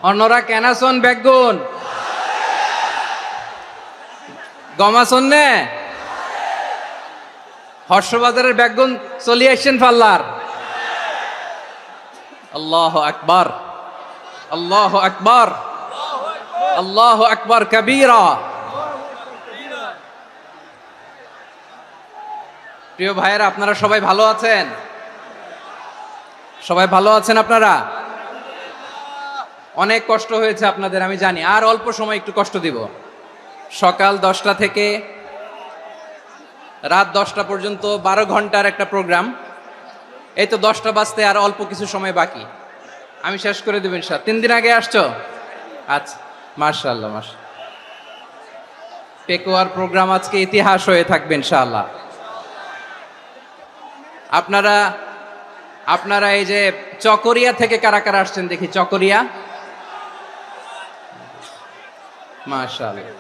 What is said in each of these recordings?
অন্যরা কেনাসন বেগুন গমাসন নে হর্ষবাজারের বেগুন চলি আসছেন ফাল্লার। আল্লাহ আকবার, আল্লাহ আকবার, আল্লাহ আকবার কবীরা। প্রিয় ভাইয়েরা, আপনারা সবাই ভালো আছেন? সবাই ভালো আছেন? আপনারা অনেক কষ্ট হয়েছে আপনাদের, আমি জানি। আর অল্প সময় একটু কষ্ট দিব। সকাল 10টা থেকে রাত 10টা পর্যন্ত 12 ঘন্টার একটা প্রোগ্রাম। এই তো 10টা বাজতে আর অল্প কিছু সময় বাকি, আমি শেষ করে দেব ইনশাআল্লাহ। 3 দিন আগে আসছো? আচ্ছা, মাশাআল্লাহ মাশাআল্লাহ। পেকুয়ার প্রোগ্রাম আজকে ইতিহাস হয়ে থাকবে ইনশাআল্লাহ। আপনারা এই যে চকরিয়া থেকে কারা কারা আসছেন দেখি? চকরিয়া, মাশাআল্লাহ,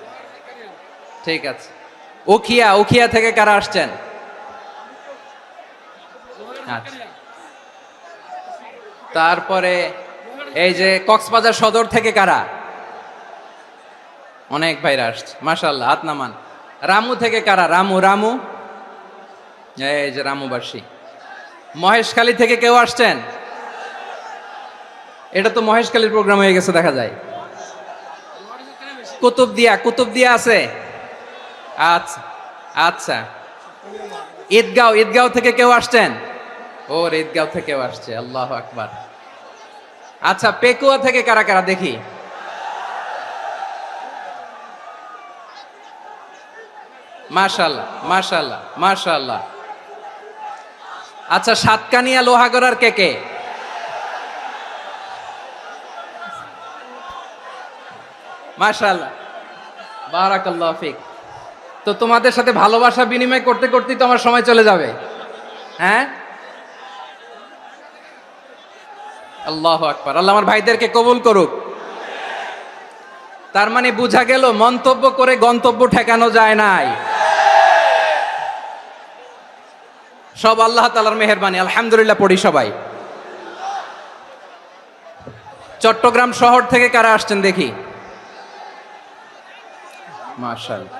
ঠিক আছে। উখিয়া থেকে কারা আসছেন? আচ্ছা। তারপরে এই যে কক্সবাজার সদর থেকে কারা? অনেক ভাইরা আসছে, মাশাআল্লাহ, হাত নামান। রামু থেকে কারা? রামু, এই যে রামুবাসী। মহেশখালী থেকে কেউ আসছেন? এটা তো মহেশখালীর প্রোগ্রাম হয়ে গেছে দেখা যায়। কুতুবদিয়া আছে? আচ্ছা আচ্ছা। ঈদগাঁও থেকে কেউ আসছেন? ওর ঈদগাঁও থেকেও আসছে, আল্লাহু আকবার। আচ্ছা, পেকুয়া থেকে কারা কারা দেখি? মাশাআল্লাহ মাশাআল্লাহ মাশাআল্লাহ। আচ্ছা, সাতকানিয়া লোহাগড়ার কে? মাশাআল্লাহ, বারাকাল্লাহু ফিক। তো তোমাদের সাথে ভালোবাসা বিনিময় করতে করতেই তো আমার সময় চলে যাবে। হ্যাঁ, আল্লাহু আকবার। আল্লাহ আমার ভাইদেরকে কবুল করুক। তার মানে বোঝা গেল মন্তব্য করে গন্তব্য ঠেকানো যায় নাই। সব আল্লাহ তাআলার মেহেরবানি, আলহামদুলিল্লাহ পড়ি সবাই। চট্টগ্রাম শহর থেকে কারা আসছেন দেখি? মাশাআল্লাহ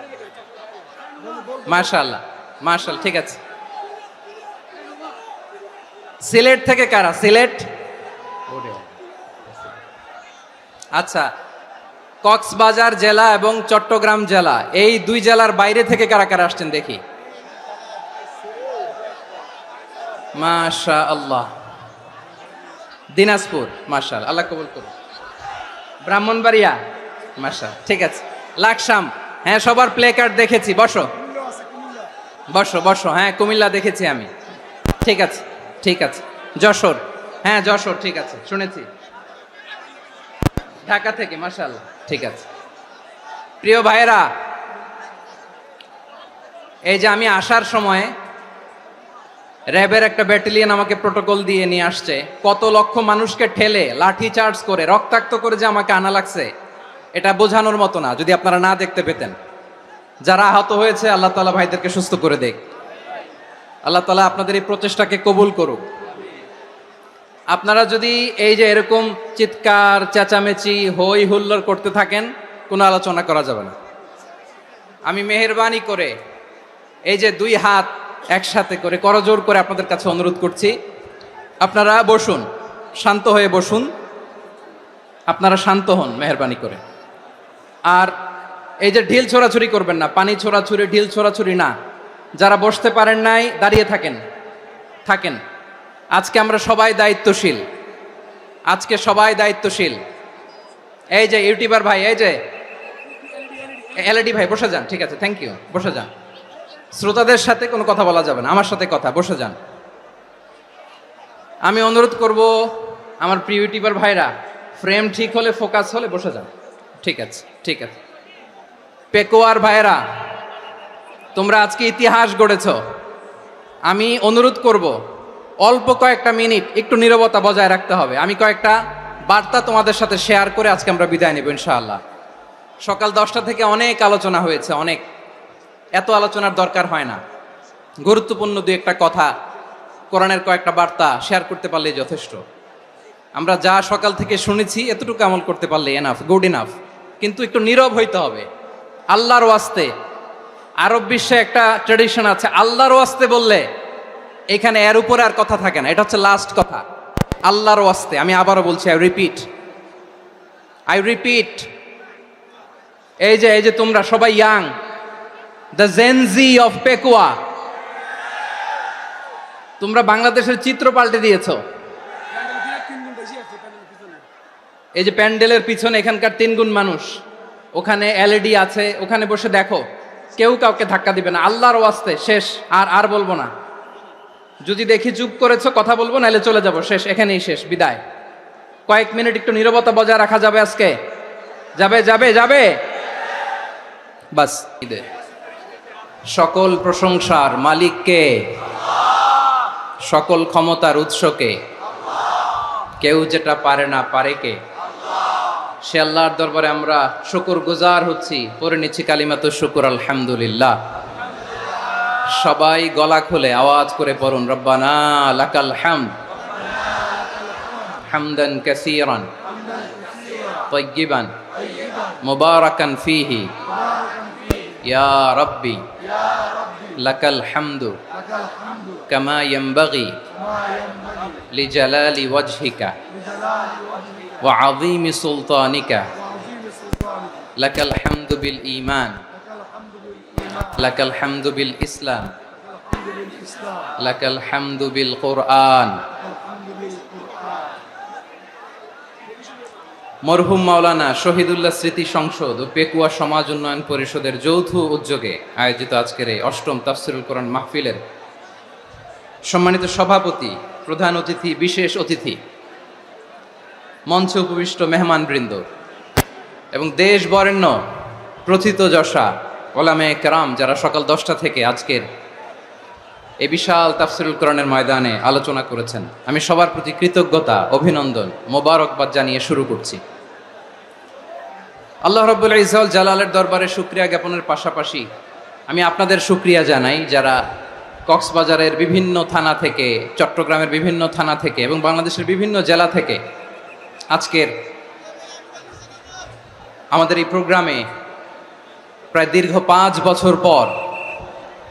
মাশাআল্লাহ মাশাআল্লাহ, ঠিক আছে। সিলেট থেকে কারা? সিলেট, আচ্ছা। কক্সবাজার জেলা এবং চট্টগ্রাম জেলা, এই দুই জেলার বাইরে থেকে কারা কারা আসছেন দেখি? মাশাআল্লাহ। দিনাজপুর, মাশাআল্লাহ, আল্লাহ কবুল করুন। ব্রাহ্মণবাড়িয়া, মাশাআল্লাহ, ঠিক আছে। লাকসাম, হ্যাঁ, সবার প্লে কার্ড দেখেছি। বসো বসো। হ্যাঁ, কুমিল্লা দেখেছি আমি, ঠিক আছে ঠিক আছে। যশোর, হ্যাঁ যশোর, ঠিক আছে, শুনেছি। ঢাকা থেকে, মাশাআল্লাহ, ঠিক আছে। প্রিয় ভাইয়েরা, এই যে আমি আসার সময় র্যাবের একটা ব্যাটালিয়ন আমাকে প্রোটোকল দিয়ে নিয়ে আসছে। কত লক্ষ মানুষকে ঠেলে লাঠি চার্জ করে রক্তাক্ত করে যে আমাকে আনা লাগছে, এটা বোঝানোর মতো না যদি আপনারা না দেখতে পেতেন। যারা আহত হয়েছে, আল্লাহ তাআলা ভাইদেরকে সুস্থ করে দেখ। আল্লাহ তাআলা আপনাদের এই প্রচেষ্টাকে কবুল করুক। আপনারা যদি এই যে এরকম চিৎকার চেঁচামেচি হই হুল্লোড় করতে থাকেন, কোনো আলোচনা করা যাবে না। আমি মেহেরবানি করে এই যে দুই হাত একসাথে করে করজোড় করে আপনাদের কাছে অনুরোধ করছি, আপনারা বসুন, শান্ত হয়ে বসুন। আপনারা শান্ত হন মেহেরবানি করে। আর এই যে ঢিল ছোড়াছুরি করবেন না, পানি ছোড়াছুরি, ঢিল ছোড়াছুরি না। যারা বসতে পারেন নাই, দাঁড়িয়ে থাকেন। আজকে আমরা সবাই দায়িত্বশীল, আজকে সবাই দায়িত্বশীল। এই যে ইউটিউবার ভাই, এই যে এলইডি ভাই, বসে যান, ঠিক আছে, থ্যাংক ইউ, বসে যান। শ্রোতাদের সাথে কোনো কথা বলা যাবে না, আমার সাথে কথা, বসে যান। আমি অনুরোধ করব আমার প্রিয় ইউটিউবার ভাইরা, ফ্রেম ঠিক হলে, ফোকাস হলে বসে যান, ঠিক আছে ঠিক আছে। পেকুয়ার ভাইরা, তোমরা আজকে ইতিহাস গড়েছ। আমি অনুরোধ করব অল্প কয়েকটা মিনিট একটু নীরবতা বজায় রাখতে হবে। আমি কয়েকটা বার্তা তোমাদের সাথে শেয়ার করে আজকে আমরা বিদায় নেব ইনশাআল্লাহ। সকাল 10টা থেকে অনেক আলোচনা হয়েছে, অনেক, এত আলোচনার দরকার হয় না। গুরুত্বপূর্ণ দুই একটা কথা, কোরআনের কয়েকটা বার্তা শেয়ার করতে পারলে যথেষ্ট। আমরা যা সকাল থেকে শুনেছি এতটুকু আমল করতে পারলে এনাফ, গুড ইনাফ। কিন্তু একটু নীরব হইতে হবে আল্লাহর ওয়াস্তে। আরব বিশ্বে একটা ট্রেডিশন আছে, আল্লাহর ওয়াস্তে বললে এখানে এর উপরে আর কথা থাকে না, এটা হচ্ছে লাস্ট কথা। আল্লাহর ওয়াস্তে, আমি আবারও বলছি, আই রিপিট, এই যে তোমরা সবাই young, the Gen Z of Pekua, তোমরা বাংলাদেশের চিত্র পাল্টে দিয়েছো। এই যে প্যান্ডেলের পিছনে এখানকার 3 গুণ মানুষ, ওখানে এলইডি আছে, ওখানে বসে দেখো, কেউ কাউকে ধাক্কা দিবে না। আল্লাহর ওয়াস্তে শেষ, আর বলবো না। যদি দেখি চুপ করেছো, কথা বলবো, নাহলে চলে যাব, শেষ, এখানেই শেষ, বিদায়। কয়েক মিনিট একটু নীরবতা বজায় রাখা যাবে আজকে? যাবে বাস। সকল প্রশংসার মালিককে, সকল ক্ষমতার উৎসকে, কেউ যেটা পারে না পারে কে? সে আল্লাহর দরবারে আমরা শুকরগুজার হচ্ছি। পড়ে নিচ্ছি কালিমাতু শুকর, আলহামদুলিল্লাহ। সবাই গলা খুলে আওয়াজ করে পড়ুন, রব্বানা লাকাল হামদ হামদান কাসীরান তাইয়্যিবান মুবারাকান ফীহি ইয়া রাব্বি লাকাল হামদু কামা ইয়ানবাগি লিজালালি ওয়াজহিকা ওয়া আযীমি সুলতানিকা লাকাল হামদু বিল ঈমান লাকাল হামদু বিল ইসলাম লাকাল হামদু বিল কুরআন। মরহুম মাওলানা শহীদুল্লাহ স্মৃতি সংসদ ও পেকুয়া সমাজ উন্নয়ন পরিষদের যৌথ উদ্যোগে আয়োজিত আজকের এই 8ম তাফসীরুল কোরআন মাহফিলের সম্মানিত সভাপতি, প্রধান অতিথি, বিশেষ অতিথি, মঞ্চে উপবিষ্ট মেহমানবৃন্দ এবং দেশ বরেণ্য প্রথিতযশা ওলামায়ে কেরাম, যারা সকাল 10টা থেকে আজকের এই বিশাল তাফসীরুল কোরআনের ময়দানে আলোচনা করেছেন, আমি সবার প্রতি কৃতজ্ঞতা, অভিনন্দন, মোবারকবাদ জানিয়ে শুরু করছি। আল্লাহ রাব্বুল ইজ্জত জালালের দরবারে শুকরিয়া জ্ঞাপনের পাশাপাশি আমি আপনাদের শুকরিয়া জানাই, যারা কক্সবাজারের বিভিন্ন থানা থেকে, চট্টগ্রামের বিভিন্ন থানা থেকে এবং বাংলাদেশের বিভিন্ন জেলা থেকে আজকের আমাদের এই প্রোগ্রামে প্রায় দীর্ঘ 5 বছর পর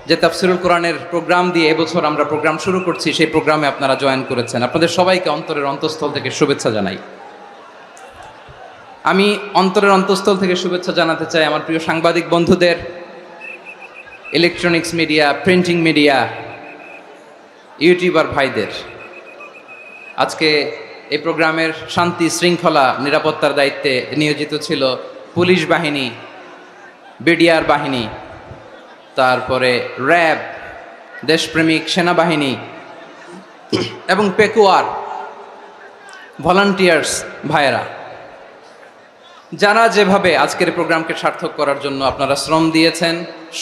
যে তাফসীরুল কোরআনের প্রোগ্রাম দিয়ে এবছর আমরা প্রোগ্রাম শুরু করছি, সেই প্রোগ্রামে আপনারা জয়েন করেছেন। আপনাদের সবাইকে অন্তরের অন্তঃস্থল থেকে শুভেচ্ছা জানাই। আমি অন্তরের অন্তঃস্থল থেকে শুভেচ্ছা জানাতে চাই আমার প্রিয় সাংবাদিক বন্ধুদের, electronics media, printing media, YouTuber ভাইদের। আজকে এই প্রোগ্রামের শান্তি শৃঙ্খলা নিরাপত্তার দায়িত্বে নিয়োজিত ছিল পুলিশ বাহিনী, বিডিআর বাহিনী, তারপরে র্যাব, দেশপ্রেমিক সেনাবাহিনী এবং পেকুয়ার ভলান্টিয়ার্স ভাইয়েরা, যারা যেভাবে আজকের প্রোগ্রামকে সার্থক করার জন্য আপনারা শ্রম দিয়েছেন,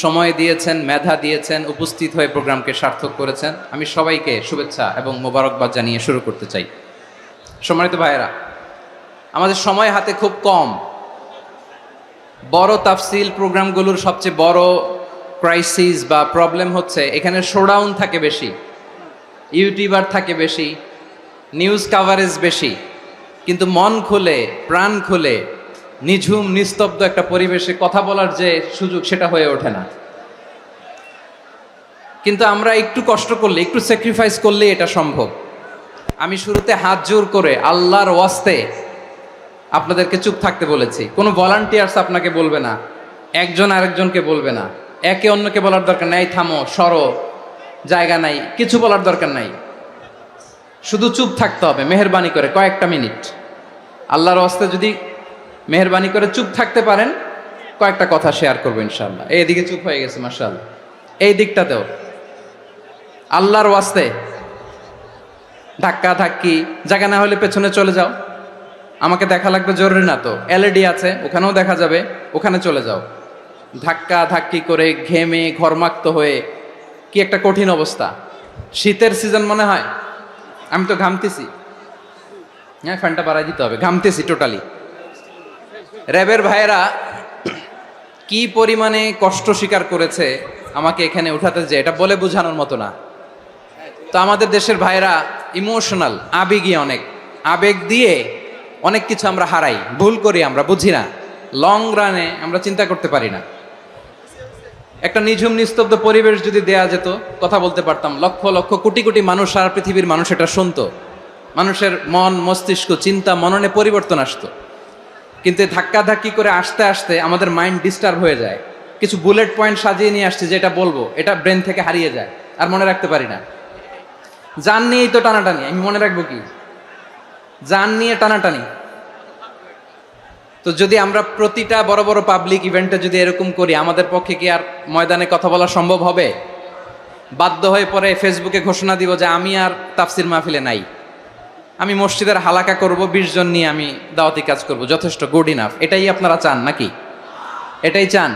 সময় দিয়েছেন, মেধা দিয়েছেন, উপস্থিত হয়ে প্রোগ্রামকে সার্থক করেছেন, আমি সবাইকে শুভেচ্ছা এবং মোবারকবাদ জানিয়ে শুরু করতে চাই। সম্মানিত ভাইয়েরা, আমাদের সময় হাতে খুব কম। বড় তাফসীল প্রোগ্রামগুলোর সবচেয়ে বড় ক্রাইসিস বা প্রবলেম হচ্ছে এখানে শোডাউন থাকে বেশি, ইউটিউবার থাকে বেশি, নিউজ কাভারেজ বেশি, কিন্তু মন খুলে, প্রাণ খুলে, নিঝুম নিস্তব্ধ একটা পরিবেশে কথা বলার যে সুযোগ, সেটা হয়ে ওঠে না। কিন্তু আমরা একটু কষ্ট করলে, একটু স্যাক্রিফাইস করলে এটা সম্ভব। আমি শুরুতে হাত জোর করে আল্লাহর ওয়াস্তে আপনাদেরকে চুপ থাকতে বলেছি। কোনো ভলান্টিয়ার্স আপনাকে বলবে না, একজন আরেকজনকে বলবে না, একে অন্যকে বলার দরকার নাই, থামো, সরো, জায়গা নাই, কিছু বলার দরকার নাই। শুধু চুপ থাকতে হবে মেহেরবানি করে কয়েকটা মিনিট। আল্লাহর ওয়াস্তে যদি মেহেরবানি করে চুপ থাকতে পারেন, কয়েকটা কথা শেয়ার করবো ইনশাআল্লাহ। এইদিকে চুপ হয়ে গেছে মাশাআল্লাহ, এই দিকটাতেও। আল্লাহর ওয়াস্তে ধাক্কা ধাক্কি জায়গা না হলে পেছনে চলে যাও, আমাকে দেখা লাগবে জরুরি না তো, এলইডি আছে ওখানেও দেখা যাবে, ওখানে চলে যাও। ধাক্কা ধাক্কি করে ঘেমে ঘরমাক্ত হয়ে কি একটা কঠিন অবস্থা। শীতের সিজন মনে হয়, আমি তো ঘামতেছি, হ্যাঁ ফ্যানটা বাড়াই দিতে হবে, ঘামতেছি টোটালি। র্যাবের ভাইয়েরা কি পরিমাণে কষ্ট স্বীকার করেছে আমাকে এখানে উঠাতে, যে এটা বলে বোঝানোর মতো না। তো আমাদের দেশের ভাইয়েরা ইমোশনাল, আবেগী অনেক। আবেগ দিয়ে অনেক কিছু আমরা হারাই, ভুল করি, আমরা বুঝি না, লং রানে আমরা চিন্তা করতে পারি না। একটা নিঝুম নিস্তব্ধ পরিবেশ যদি দেয়া যেত, কথা বলতে পারতাম, লক্ষ লক্ষ কোটি কোটি মানুষ, সারা পৃথিবীর মানুষ এটা শুনতো, মানুষের মন মস্তিষ্ক চিন্তা মননে পরিবর্তন আসতো। কিন্তু ধাক্কাধাক্কি করে আসতে আসতে আমাদের মাইন্ড ডিস্টার্ব হয়ে যায়। কিছু বুলেট পয়েন্ট সাজিয়ে নিয়ে আসছে, যেটা বলবো এটা ব্রেন থেকে হারিয়ে যায়, আর মনে রাখতে পারি না। জান নিয়েই তো টানাটানি, আমি মনে রাখবো কি? জান নিয়ে টানাটানি। তো যদি আমরা প্রতিটা বড় বড় পাবলিক ইভেন্টে যদি এরকম করি, আমাদের পক্ষে কি আর ময়দানে কথা বলা সম্ভব হবে? বাধ্য হয়ে পরে ফেসবুকে ঘোষণা দিব যে আমি আর তাফসির মাহফিলে নাই, আমি মসজিদের হালাকা করব, 20 জন নিয়ে আমি দাওয়াতি কাজ করব, যথেষ্ট, গুড ইনাফ। এটাই আপনারা চান নাকি? এটাই চান?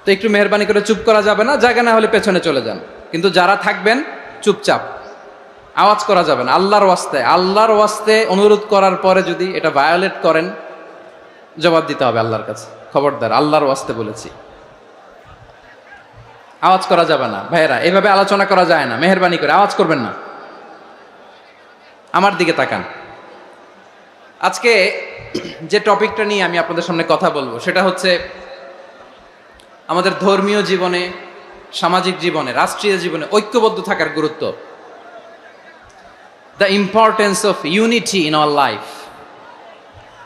তো একটু মেহরবানি করে চুপ করা যাবে না? জায়গা না হলে পেছনে চলে যান, কিন্তু যারা থাকবেন চুপচাপ, আওয়াজ করা যাবে না। আল্লাহর ওয়াস্তে, আল্লাহর ওয়াস্তে অনুরোধ করার পরে যদি এটা ভায়োলেট করেন, জবাব দিতে হবে আল্লাহর কাছে। খবরদার, আল্লাহর ওয়াস্তে বলেছি, আওয়াজ করা যাবে না। ভাইয়েরা, এভাবে আলোচনা করা যায় না, মেহরবানি করে আওয়াজ করবেন না। আমার দিকে তাকান। আজকে যে টপিকটা নিয়ে আমি আপনাদের সামনে কথা বলবো, সেটা হচ্ছে আমাদের ধর্মীয় জীবনে, সামাজিক জীবনে, রাষ্ট্রীয় জীবনে ঐক্যবদ্ধ থাকার গুরুত্ব। The importance of unity in our life.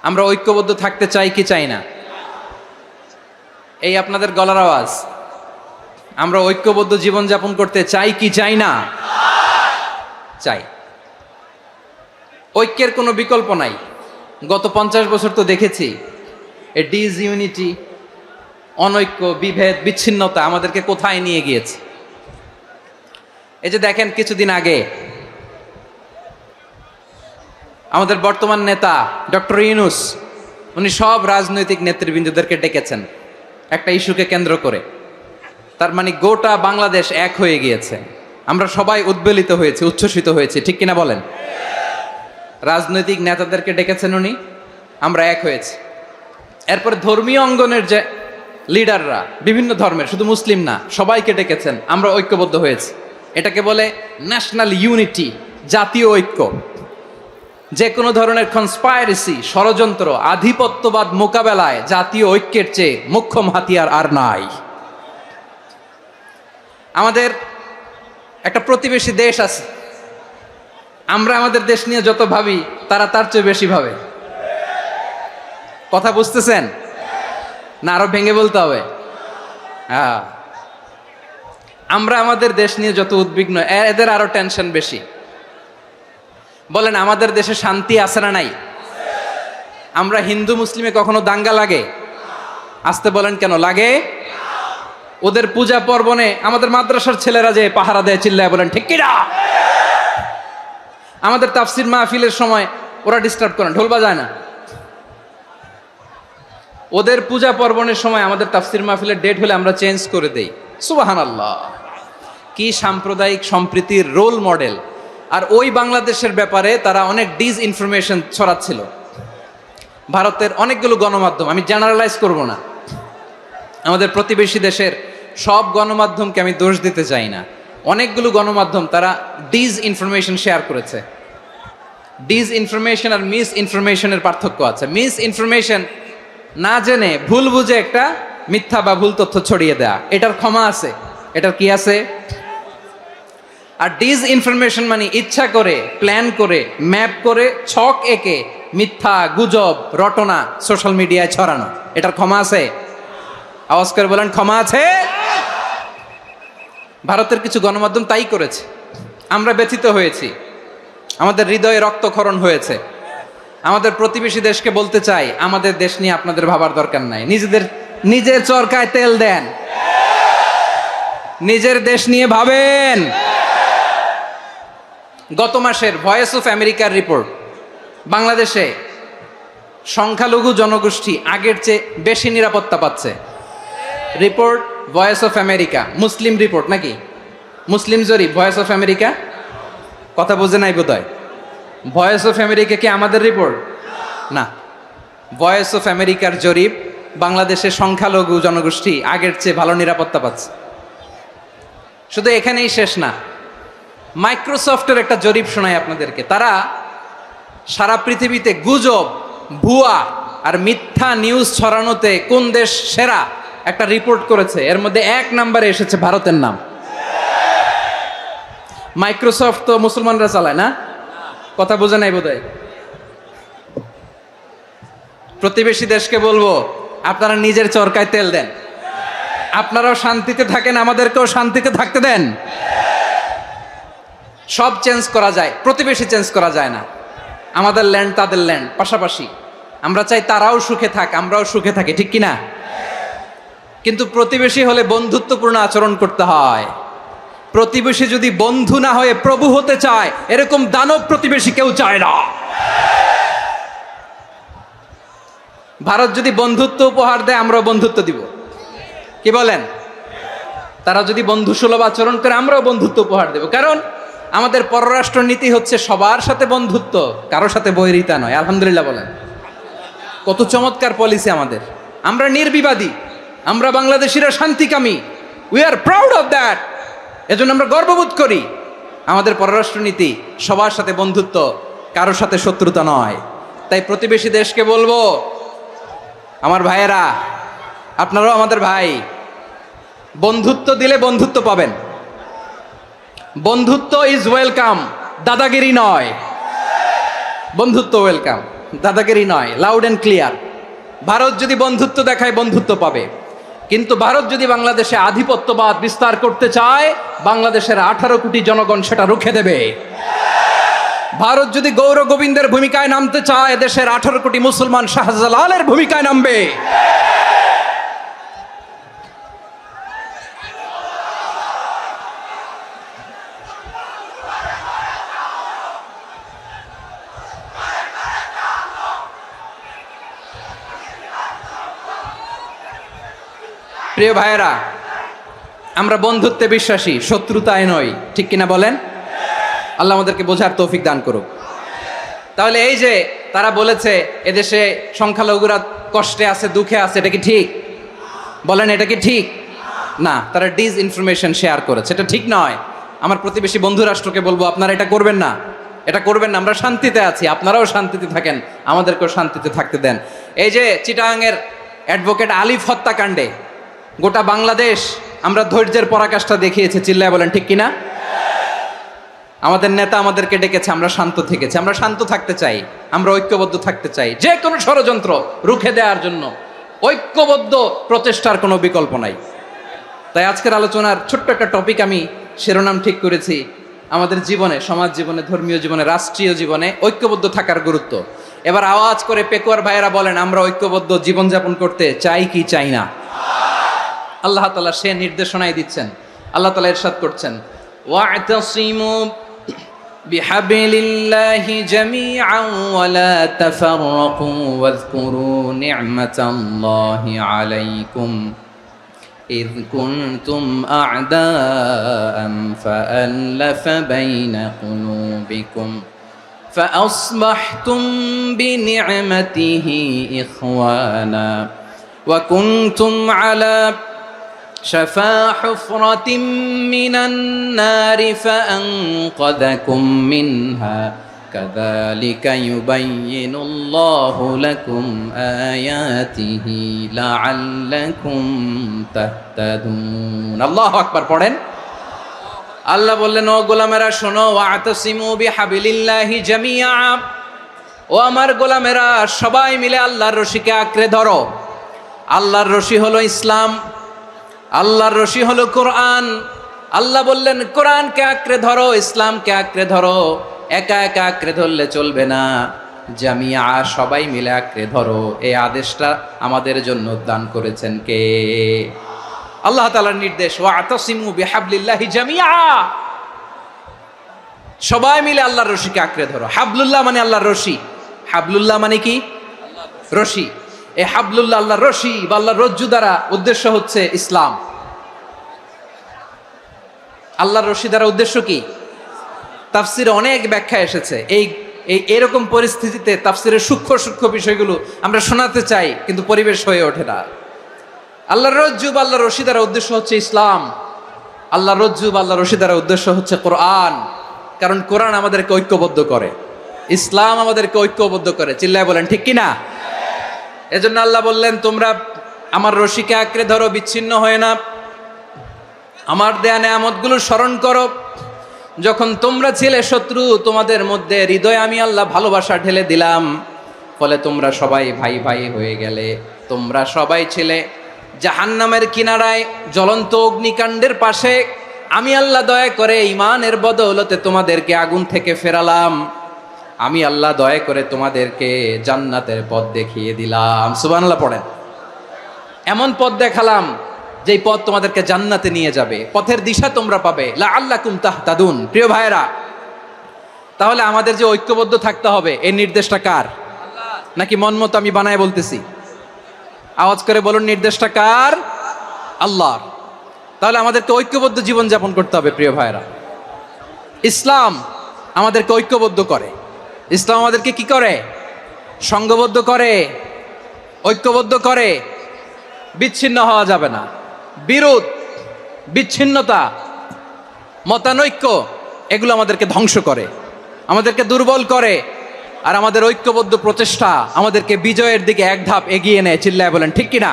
আমরা ঐক্যবদ্ধ থাকতে চাই কি চাই না? এই আপনাদের গলার আওয়াজ। আমরা ঐক্যবদ্ধ জীবনযাপন করতে চাই কি চাই না? চাই। ঐক্যের কোনো বিকল্প নাই। গত 50 বছর তো দেখেছি এ ডিসইউনিটি, অনৈক্য, বিভেদ, বিচ্ছিন্নতা আমাদেরকে কোথায় নিয়ে গিয়েছে। এই যে দেখেন, কিছুদিন আগে আমাদের বর্তমান নেতা ডক্টর ইউনূস, উনি সব রাজনৈতিক নেতৃবৃন্দদেরকে ডেকেছেন একটা ইস্যুকে কেন্দ্র করে। তার মানে গোটা বাংলাদেশ এক হয়ে গিয়েছে। আমরা সবাই উদ্বেলিত হয়েছি, উচ্ছ্বসিত হয়েছি, ঠিক কিনা বলেন? রাজনৈতিক নেতাদেরকে ডেকেছেন উনি, আমরা এক হয়েছি। এরপর ধর্মীয় অঙ্গনের যে লিডাররা, বিভিন্ন ধর্মের, শুধু মুসলিম না, সবাইকে ডেকেছেন, আমরা ঐক্যবদ্ধ হয়েছি। এটাকে বলে ন্যাশনাল ইউনিটি, জাতীয় ঐক্য। যে কোনো ধরনের কনস্পাইরেসি, ষড়যন্ত্র, আধিপত্যবাদ মোকাবেলায় জাতীয় ঐক্যের চেয়ে মোক্ষম হাতিয়ার আর নাই। আমাদের একটা প্রতিবেশী দেশ আছে, আমরা আমাদের দেশ নিয়ে যত ভাবি, তারা তার চেয়ে বেশি ভাবে। কথা বুঝতেছেন না? আরো ভেঙে বলতে হবে। হ্যাঁ, আমরা আমাদের দেশ নিয়ে যত উদ্বিগ্ন, এদের আরো টেনশন বেশি। বলেন, আমাদের দেশে শান্তি আছে না নাই? আমরা হিন্দু মুসলিমে কখনো দাঙ্গা লাগে? আসতে বলেন, কেন লাগে? ওদের পূজা পার্বণে আমাদের মাদ্রাসার ছেলেরা যে পাহারা দেয়, চিল্লায় বলেন ঠিক কিনা? আমাদের তাফসির মাহফিলের সময় ওরা ডিস্টার্ব করে, ঢোল বাজায় না। ওদের পূজা পার্বণের সময় আমাদের তাফসির মাহফিলের ডেট হলে আমরা চেঞ্জ করে দেই। সুবহানাল্লাহ, কি সাম্প্রদায়িক সম্প্রীতির রোল মডেল। আর ওই বাংলাদেশের ব্যাপারে তারা অনেক ডিসইনফরমেশন ছড়াচ্ছিল। ভারতের অনেকগুলো গণমাধ্যম, আমি জেনারেলাইজ করব না, আমাদের প্রতিবেশী দেশের সব গণমাধ্যমকে আমি দোষ দিতে চাই না, অনেকগুলো গণমাধ্যম তারা ডিসইনফরমেশন শেয়ার করেছে। ডিসইনফরমেশন আর মিস ইনফরমেশনের পার্থক্য আছে। মিস ইনফরমেশন না জেনে ভুল বুঝে একটা মিথ্যা বা ভুল তথ্য ছড়িয়ে দেয়া, এটার ক্ষমা আছে, এটার কি আছে? আর ডিসইনফরমেশন মানে ইচ্ছা করে, প্ল্যান করে, ম্যাপ করে, ছক এঁকে মিথ্যা, গুজব, রটনা সোশ্যাল মিডিয়ায় ছড়ানো, এটার ক্ষমা আছে? আওয়াজ করে বলেন, ক্ষমা আছে? ভারতের কিছু গণমাধ্যম তাই করেছে। আমরা ব্যথিত হয়েছি, আমাদের হৃদয়ে রক্তক্ষরণ হয়েছে। আমাদের প্রতিবেশী দেশকে বলতে চাই, আমাদের দেশ নিয়ে আপনাদের ভাবার দরকার নাই। নিজের চরকায় তেল দেন, নিজের দেশ নিয়ে ভাবেন। গত মাসের ভয়েস অফ আমেরিকার রিপোর্ট, বাংলাদেশে সংখ্যালঘু জনগোষ্ঠী আগের চেয়ে বেশি নিরাপত্তা পাচ্ছে। Report voice of America, Muslim report নাকি? মুসলিম জরিপ, ভয়েস অফ আমেরিকা। কথা বোঝে নাই বোধহয়। ভয়েস অফ আমেরিকা কি আমাদের রিপোর্ট? না, ভয়েস অফ আমেরিকার জরিপ, বাংলাদেশের সংখ্যালঘু জনগোষ্ঠী আগের চেয়ে ভালো নিরাপত্তা পাচ্ছে। শুধু এখানেই শেষ না, মাইক্রোসফটের একটা জরিপ শোনাই আপনাদেরকে। তারা সারা পৃথিবীতে গুজব, ভুয়া আর মিথ্যা নিউজ ছড়ানোতে কোন দেশ সেরা একটা রিপোর্ট করেছে, এর মধ্যে 1 নম্বরে এসেছে ভারতের নাম। মাইক্রোসফট তো মুসলমানরা চালায় না, কথা বোঝে নাই বোধহয়। প্রতিবেশী দেশকে বলবো, আপনারা নিজের চরকায় তেল দেন, আপনারাও শান্তিতে থাকেন, আমাদেরকেও শান্তিতে থাকতে দেন। সব চেঞ্জ করা যায়, প্রতিবেশী চেঞ্জ করা যায় না। আমাদের ল্যান্ড তাদের ল্যান্ড পাশাপাশি, আমরা চাই তারাও সুখে থাক, আমরাও সুখে থাকি, ঠিক কিনা? কিন্তু প্রতিবেশী হলে বন্ধুত্বপূর্ণ আচরণ করতে হয়। প্রতিবেশী যদি বন্ধু না হয়ে প্রভু হতে চায়, এরকম দানব প্রতিবেশী কেউ চায় না। ভারত যদি বন্ধুত্ব উপহার দেয়, আমরাও বন্ধুত্ব দিব, কি বলেন? তারা যদি বন্ধু সুলভ আচরণ করে, আমরাও বন্ধুত্ব উপহার দেব। কারণ আমাদের পররাষ্ট্র নীতি হচ্ছে সবার সাথে বন্ধুত্ব, কারোর সাথে বৈরিতা নয়। আলহামদুলিল্লাহ বলেন, কত চমৎকার পলিসি আমাদের। আমরা নির্বিবাদী, আমরা বাংলাদেশিরা শান্তিকামী, we are proud of that. এজন্য আমরা গর্ববোধ করি। আমাদের পররাষ্ট্র নীতি সবার সাথে বন্ধুত্ব, কারোর সাথে শত্রুতা নয়। তাই প্রতিবেশী দেশকে বলবো, আমার ভাইয়েরা, আপনারাও আমাদের ভাই, বন্ধুত্ব দিলে বন্ধুত্ব পাবেন। বন্ধুত্ব ইজ ওয়েলকাম, দাদাগিরি নয়। বন্ধুত্ব ওয়েলকাম, দাদাগিরি নয়, লাউড এন্ড ক্লিয়ার। ভারত যদি বন্ধুত্ব দেখায়, বন্ধুত্ব পাবে। কিন্তু ভারত যদি বাংলাদেশে আধিপত্যবাদ বিস্তার করতে চায়, বাংলাদেশের 18 কোটি জনগণ সেটা রুখে দেবে। ভারত যদি গৌর গোবিন্দের ভূমিকায় নামতে চায়, দেশের 18 কোটি মুসলমান শাহজালালের ভূমিকায় নামবে। প্রিয় ভাইয়েরা, আমরা বন্ধুত্বে বিশ্বাসী, শত্রুতায় নয়, ঠিক কিনা বলেন? আল্লাহ আমাদেরকে বোঝার তৌফিক দান করুক। তাহলে এই যে তারা বলেছে এদেশে সংখ্যালঘুরা কষ্টে আছে, দুঃখে আছে, এটা কি ঠিক? বলেন, এটা কি ঠিক? না, তারা ডিস ইনফরমেশন শেয়ার করেছে, এটা ঠিক নয়। আমার প্রতিবেশী বন্ধু রাষ্ট্রকে বলবো, আপনারা এটা করবেন না, এটা করবেন না। আমরা শান্তিতে আছি, আপনারাও শান্তিতে থাকেন, আমাদেরকেও শান্তিতে থাকতে দেন। এই যে চিটাগাংয়ের অ্যাডভোকেট আলিফ হত্যাকাণ্ডে গোটা বাংলাদেশ আমরা ধৈর্যের পরাকাষ্ঠা দেখিয়েছে, চিল্লায় বলেন ঠিক কিনা? আমাদের নেতা আমাদেরকে ডেকেছে, আমরা শান্ত থেকেছি। আমরা শান্ত থাকতে চাই, আমরা ঐক্যবদ্ধ থাকতে চাই। যে কোনো ষড়যন্ত্র রুখে দেওয়ার জন্য ঐক্যবদ্ধ প্রচেষ্টার কোনো বিকল্প নাই। তাই আজকের আলোচনার ছোট্ট একটা টপিক আমি শিরোনাম ঠিক করেছি, আমাদের জীবনে, সমাজ জীবনে, ধর্মীয় জীবনে, রাষ্ট্রীয় জীবনে ঐক্যবদ্ধ থাকার গুরুত্ব। এবার আওয়াজ করে পেকুয়ার ভাইয়েরা বলেন, আমরা ঐক্যবদ্ধ জীবনযাপন করতে চাই কি চাই না? আল্লাহ তাআলা সে নির্দেশনাই দিচ্ছেন। আল্লাহ তাআলা ইরশাদ করছেন, ওয়া'তাসিমু বিহাবলিল্লাহি জামিআন ওয়া লা তাফাররাকু ওয়াযকুরু নি'মাতাল্লাহি আলাইকুম إذ كنتم أعداء فألف بين قلوبكم فأصبحتم بنعمته إخوانا وكنتم على شفا حفرة من النار فأنقذكم منها كذلك يبين الله لكم آياته لعلكم تهتدون الله أكبر পড়েন। আল্লাহ বললেন, ও গোলামেরা শোনো, ওয়া'তাসিমু বিহাবিলিল্লাহি জামিআ, ও আমার গোলামেরা সবাই মিলে আল্লাহর রশিকে আঁকড়ে ধরো। আল্লাহর রশি হলো ইসলাম, আল্লাহর রশি হলো কোরআন। আল্লাহ বললেন, কোরআনকে আঁকড়ে ধরো, ইসলামকে আঁকড়ে ধরো। একা একা আঁকড়ে ধরলে চলবে না, জামিয়া, সবাই মিলে আঁকড়ে ধরো। এই আদেশটা আমাদের জন্য দান করেছেন কে? আল্লাহ তাআলার নির্দেশ, ওয়া'তাসিমু বিহাবলিল্লাহি জামিআ, সবাই মিলে আল্লাহর রশিকে আঁকড়ে ধরো। হাবলুল্লাহ মানে আল্লাহর রশি। হাবলুল্লাহ মানে কি? রশি। এই হাবলুল্লাহ, আল্লাহর রশি বা আল্লাহর রজ্জু দ্বারা উদ্দেশ্য হচ্ছে ইসলাম। আল্লাহর রশি দ্বারা উদ্দেশ্য কি? তাফসিরে অনেক ব্যাখ্যা এসেছে। এরকম পরিস্থিতিতে তাফসিরের সূক্ষ্ম সূক্ষ্ম বিষয়গুলো আমরা শোনাতে চাই, কিন্তু পরিবেশ হয়ে ওঠে না। আল্লাহর রজ্জু বা আল্লাহর রশি দ্বারা উদ্দেশ্য হচ্ছে ইসলাম। আল্লাহর রজ্জু বা আল্লাহর রশি দ্বারা উদ্দেশ্য হচ্ছে কোরআন, কারণ কোরআন আমাদেরকে ঐক্যবদ্ধ করে। ইসলাম আমাদেরকে ঐক্যবদ্ধ করে, চিল্লায় বলেন ঠিক কিনা? এজন্য আল্লাহ বললেন, তোমরা আমার রশিকে আঁকড়ে ধরো, বিচ্ছিন্ন হয়ে না, আমার দেয়া নেয়ামতগুলো স্মরণ করো। যখন তোমরা ছিলে শত্রু, তোমাদের মধ্যে হৃদয়ে আমি আল্লাহ ভালোবাসা ঢেলে দিলাম, ফলে তোমরা সবাই ভাই ভাই হয়ে গেলে। তোমরা সবাই ছিলে জাহান্নামের কিনারায়, জ্বলন্ত অগ্নিকাণ্ডের পাশে। আমি আল্লাহ দয়া করে ঈমানের বদৌলতে তোমাদেরকে আগুন থেকে ফেরালাম। আমি আল্লাহ দয়া করে তোমাদেরকে জান্নাতের পথ দেখিয়ে দিলাম। সুবহানাল্লাহ পড়েন। এমন পথ দেখালাম যেই পথ তোমাদেরকে জান্নাতে নিয়ে যাবে, পথের দিশা তোমরা পাবে। লাআল্লাকুম তাহতাদুন। প্রিয় ভাইরা, তাহলে আমাদের যে ঐক্যবদ্ধ থাকতে হবে, এই নির্দেশটা কার? নাকি মন মতো আমি বানায় বলতেছি? আওয়াজ করে বলুন, নির্দেশটা কার? আল্লাহর। তাহলে আমাদেরকে ঐক্যবদ্ধ জীবন যাপন করতে হবে। প্রিয় ভাইরা, ইসলাম আমাদেরকে ঐক্যবদ্ধ করে। ইসলাম আমাদেরকে কি করে? সংঘবদ্ধ করে, ঐক্যবদ্ধ করে। বিচ্ছিন্ন হওয়া যাবে না। বিরোধ, বিচ্ছিন্নতা, মতানৈক্য, এগুলো আমাদেরকে ধ্বংস করে, আমাদেরকে দুর্বল করে। আর আমাদের ঐক্যবদ্ধ প্রচেষ্টা আমাদেরকে বিজয়ের দিকে এক ধাপ এগিয়ে নেয়। চিল্লায় বলেন ঠিক কিনা?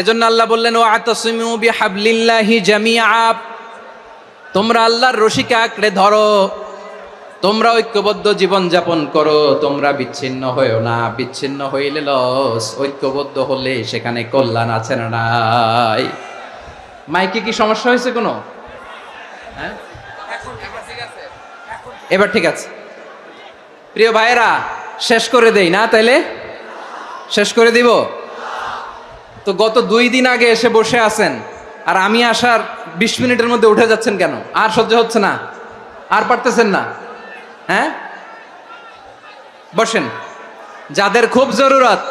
এজন্য আল্লাহ বললেন, ওয়াতাসিমু বিহাবলিল্লাহি জামিআ। তোমরা আল্লাহর রশিকে আঁকড়ে ধরো, তোমরা ঐক্যবদ্ধ জীবন যাপন করো, তোমরা বিচ্ছিন্ন হয়েও না। বিচ্ছিন্ন হইলে লস, ঐক্যবদ্ধ হলে সেখানে কল্যাণ আছে না নাই? মাইকে কি সমস্যা হয়েছে কোনো? হ্যাঁ, এবার ঠিক আছে। প্রিয় ভাইয়েরা, শেষ করে দেই না? তাইলে শেষ করে দিব তো। গত 2 দিন আগে এসে বসে আছেন, আর আমি আসার 20 মিনিটের মধ্যে উঠে যাচ্ছেন কেন? আর সহ্য হচ্ছে না? আর পারতেছেন না? হ্যাঁ, বসেন। যাদের খুব জরুরত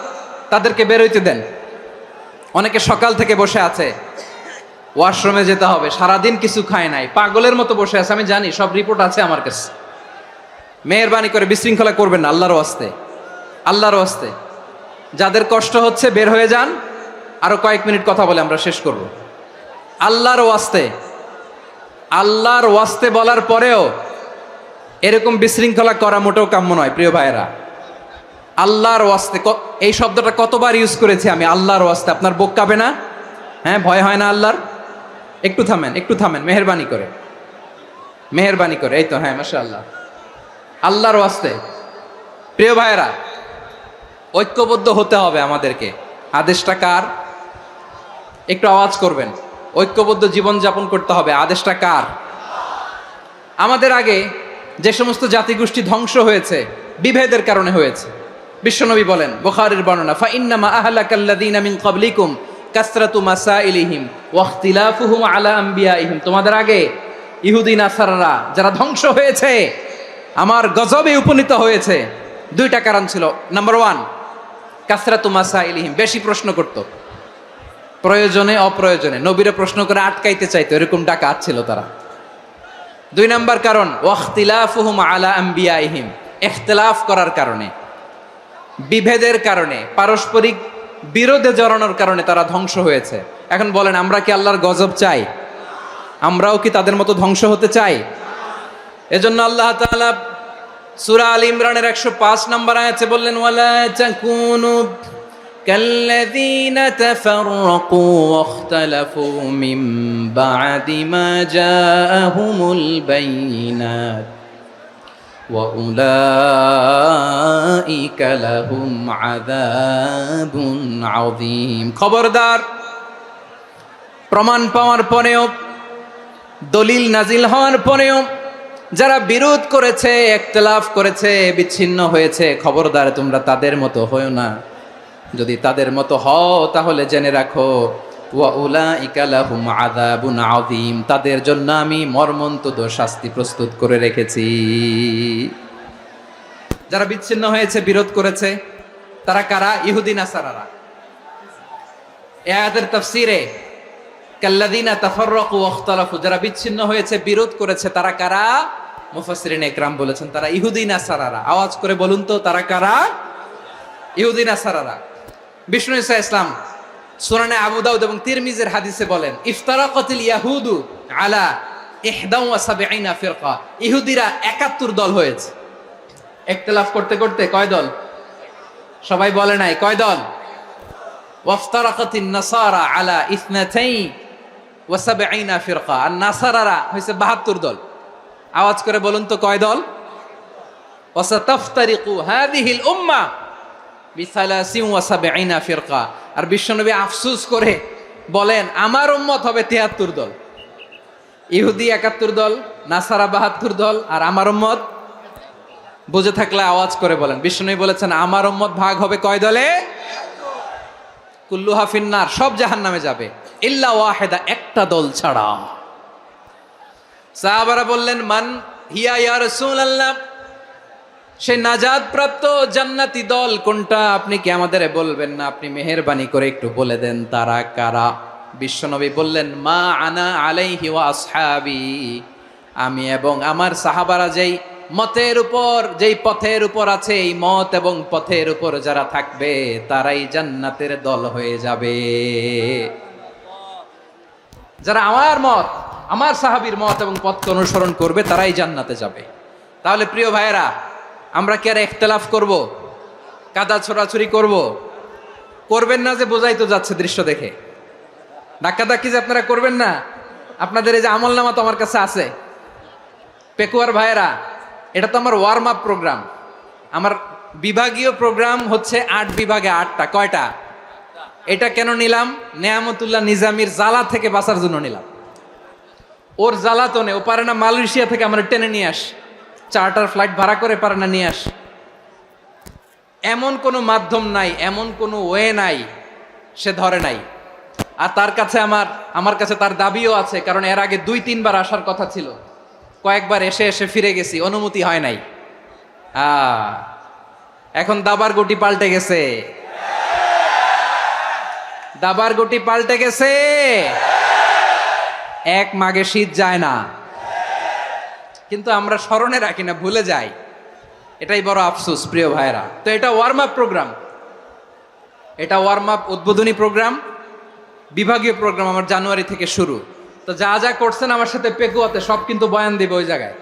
তাদেরকে বের হইতে দেন। অনেকে সকাল থেকে বসে আছে, ওয়াশরুমে যেতে হবে, সারাদিন কিছু খায় নাই, পাগলের মতো বসে আছে। আমি জানি, সব রিপোর্ট আছে আমার কাছে। মেহেরবানি করে বিশৃঙ্খলা করবেন না, আল্লাহর ওয়াস্তে, আল্লাহর ওয়াস্তে। যাদের কষ্ট হচ্ছে বের হয়ে যান। আরো কয়েক মিনিট কথা বলে আমরা শেষ করব। আল্লাহর ওয়াস্তে, আল্লাহর ওয়াস্তে বলার পরেও এরকম বিশৃঙ্খলা করা মোটেও কাম্য নয়। প্রিয় ভাইয়েরা, আল্লাহর ওয়াস্তে, এই শব্দটা কতবার ইউজ করেছি আমি, আল্লাহর ওয়াস্তে। আপনার বুক কাঁপে না? হ্যাঁ, ভয় হয় না আল্লাহর? একটু থামেন, একটু থামেন, মেহেরবানি করে, মেহেরবানি করে। এই তো, হ্যাঁ, মাশাআল্লাহ। আল্লাহর ওয়াস্তে। প্রিয় ভাইয়েরা, ঐক্যবদ্ধ হতে হবে আমাদেরকে। আদেশটা কার? একটু আওয়াজ করবেন। ঐক্যবদ্ধ জীবন যাপন করতে হবে, আদেশটা কার? আমাদের আগে যে সমস্ত জাতিগোষ্ঠী ধ্বংস হয়েছে, বিভেদের কারণে হয়েছে। বিশ্বনবী বলেন, বুখারীর বর্ণনা, ফাইন্নামা আহলাকাল্লাযীনা মিন ক্বাবলিকুম কাসরাতু মাসাইলিহিম ওয়া ইখতিলাফুহুম আলা আম্বিয়াইহিম। তোমাদের আগে ইহুদি নাসারারা যারা ধ্বংস হয়েছে, আমার গজবে উপনীত হয়েছে, 2টা কারণ ছিল। নাম্বার 1, কাসরাতু মাসাইলিহিম, বেশি প্রশ্ন করত, প্রয়োজনে অপ্রয়োজনে নবীরা প্রশ্ন করে আটকাইতে চাইতো, এরকম ডাকাত ছিল তারা। 2 নাম্বার কারণ, ওয়াখতিলাফুহুম আলা আম্বিয়াইহিম, ইখতিলাফ করার কারণে, বিভেদের কারণে, পারস্পরিক বিরোধে জড়ানোর কারণে তারা ধ্বংস হয়েছে। এখন বলেন, আমরা কি আল্লাহর গজব চাই? আমরাও কি তাদের মতো ধ্বংস হতে চাই? এজন্য আল্লাহ তাআলা সূরা আল ইমরানের 105 নম্বর আয়াতে বললেন, ওয়ালা তাকুনু কাল্লাযীনা তাফাররাকু ওয়াখতালাফু মিন বা'দি মা জাআহুমুল বাইয়িনাত ওয়া উলাইকা লাহুম আযাবুন আযীম। খবরদার, প্রমাণ পাওয়ার পরেও, দলিল নাজিল হওয়ার পরেও যারা বিরোধ করেছে, ইখতিলাফ করেছে, বিচ্ছিন্ন হয়েছে, খবরদার তোমরা তাদের মতো হও না। যদি তাদের মতো হও তাহলে জেনে রাখো, ওয়া উলাইকা লাহুম আযাবুন আযীম, তাদের জন্য আমি মর্মন্তুদ শাস্তি প্রস্তুত করে রেখেছি। যারা বিচ্ছিন্ন হয়েছে, বিরোধ করেছে, তারা কারা? ইহুদি নাসারারা। এই আয়াতের তাফসীরে কাল্লাযীনা তাফাররাকু ওয়াখতালাফু, যারা বিচ্ছিন্ন হয়েছে, বিরোধ করেছে, তারা কারা? মুফাসসিরিন ইকরাম বলেছেন তারা ইহুদি নাসারারা। আওয়াজ করে বলুন তো, তারা কারা? ইহুদি নাসারারা। বিষ্ণু ঈসা ইসলাম সুনানে আবু দাউদ এবং তিরমিজির হাদিসে বলেন, ইফতারাকাতিল ইয়াহুদু আলা 71 ফিরকা, ইহুদিরা 71 দল হয়েছে। ইখতিলাফ করতে করতে কয় দল? সবাই বলে নাই কয় দল? ওয়াফতারাকাতিন নাসারা আলা ইসনাতাই ওয়া সাবঈনা ফিরকা। আর নাসারারা হইছে 72 দল। আওয়াজ করে বলুন তো কয় দল? ওয়া সাতাফতারিকু হাযিহিল উম্মাহ বিসালাসিন ওয়া সাবঈনা ফিরকা। আর বিশ্বনবী আফসোস করে বলেন আমার উম্মত হবে 73 দল। ইহুদি 71 দল, নাসারা 72 দল, আর আমার উম্মত। বুঝে থাকলে আওয়াজ করে বলেন। বিশ্বনবী বলেছেন আমার উম্মত ভাগ হবে কয় দলে? কুল্লুহা ফিন্নার, সব জাহান্নামে যাবে, ইল্লা ওয়াহিদা, একটা দল ছাড়া। সাহাবারা বললেন মান হিয়া ইয়া রাসূলুল্লাহ, সেই নাজাত প্রাপ্ত জান্নাতি দল কোনটা? আপনি কি আমাদের বলবেন না? আপনি মেহেরবানি করে একটু বলে দেন তারা কারা। বিশ্বনবী বললেন মা আনা আলাইহি ওয়া আসহাবি, আমি এবং আমার সাহাবারা যেই মতের উপর, যেই পথের উপর আছে, এই মত এবং পথের উপর যারা থাকবে তারাই জান্নাতের দল হয়ে যাবে। যারা আমার মত, আমার সাহাবীর মত এবং পথকে অনুসরণ করবে তারাই জান্নাতে যাবে। তাহলে প্রিয় ভাইয়েরা, আমরা কি আর ইখতিলাফ করব? কাদা ছোড়াছুরি করব? করবেন না যে বোঝাই তো যাচ্ছে দৃশ্য দেখে। ধাক্কাধাক্কি যে আপনারা করবেন না। আপনাদের এই যে আমলনামা তো আমার কাছে আছে। পেকুয়ার ভাইয়েরা, এটা তো আমার ওয়ার্ম আপ প্রোগ্রাম। আমার বিভাগীয় প্রোগ্রাম হচ্ছে 8 বিভাগে 8টা। কয়টা? এটা কেন নিলাম? নেয়ামতুল্লাহ নিজামীর জ্বালা থেকে বাঁচার জন্য নিলাম। ওর জ্বালাতনে ও পারে না মালয়েশিয়া থেকে আমরা টেনে নিয়ে আস, চার্টার ফ্লাইট ভাড়া করে পারে না নিয়ে আস। এমন কোনো মাধ্যম নাই, এমন কোনো ওয়ে নাই সে ধরে নাই। আর তার কাছে আমার কাছে তার দাবিও আছে, কারণ এর আগে 2-3 বার আসার কথা ছিল। কয়েকবার এসে এসে ফিরে গেছি, অনুমতি হয় নাই। এখন দাবার গুটি পাল্টে গেছে, দাবার গুটি পাল্টে গেছে। এক মাঘে শীত যায় না, কিন্তু আমরা স্মরণে রাখি না, ভুলে যাই। এটাই বড় আফসোস প্রিয় ভাইরা। তো এটা ওয়ার্ম আপ প্রোগ্রাম, এটা ওয়ার্ম আপ উদ্বোধনী প্রোগ্রাম, বিভাগীয় প্রোগ্রাম আমার জানুয়ারি থেকে শুরু। তো যা যা করছেন আমার সাথে পেকুয়াতে সব কিন্তু বয়ান দিব, ওই জায়গায়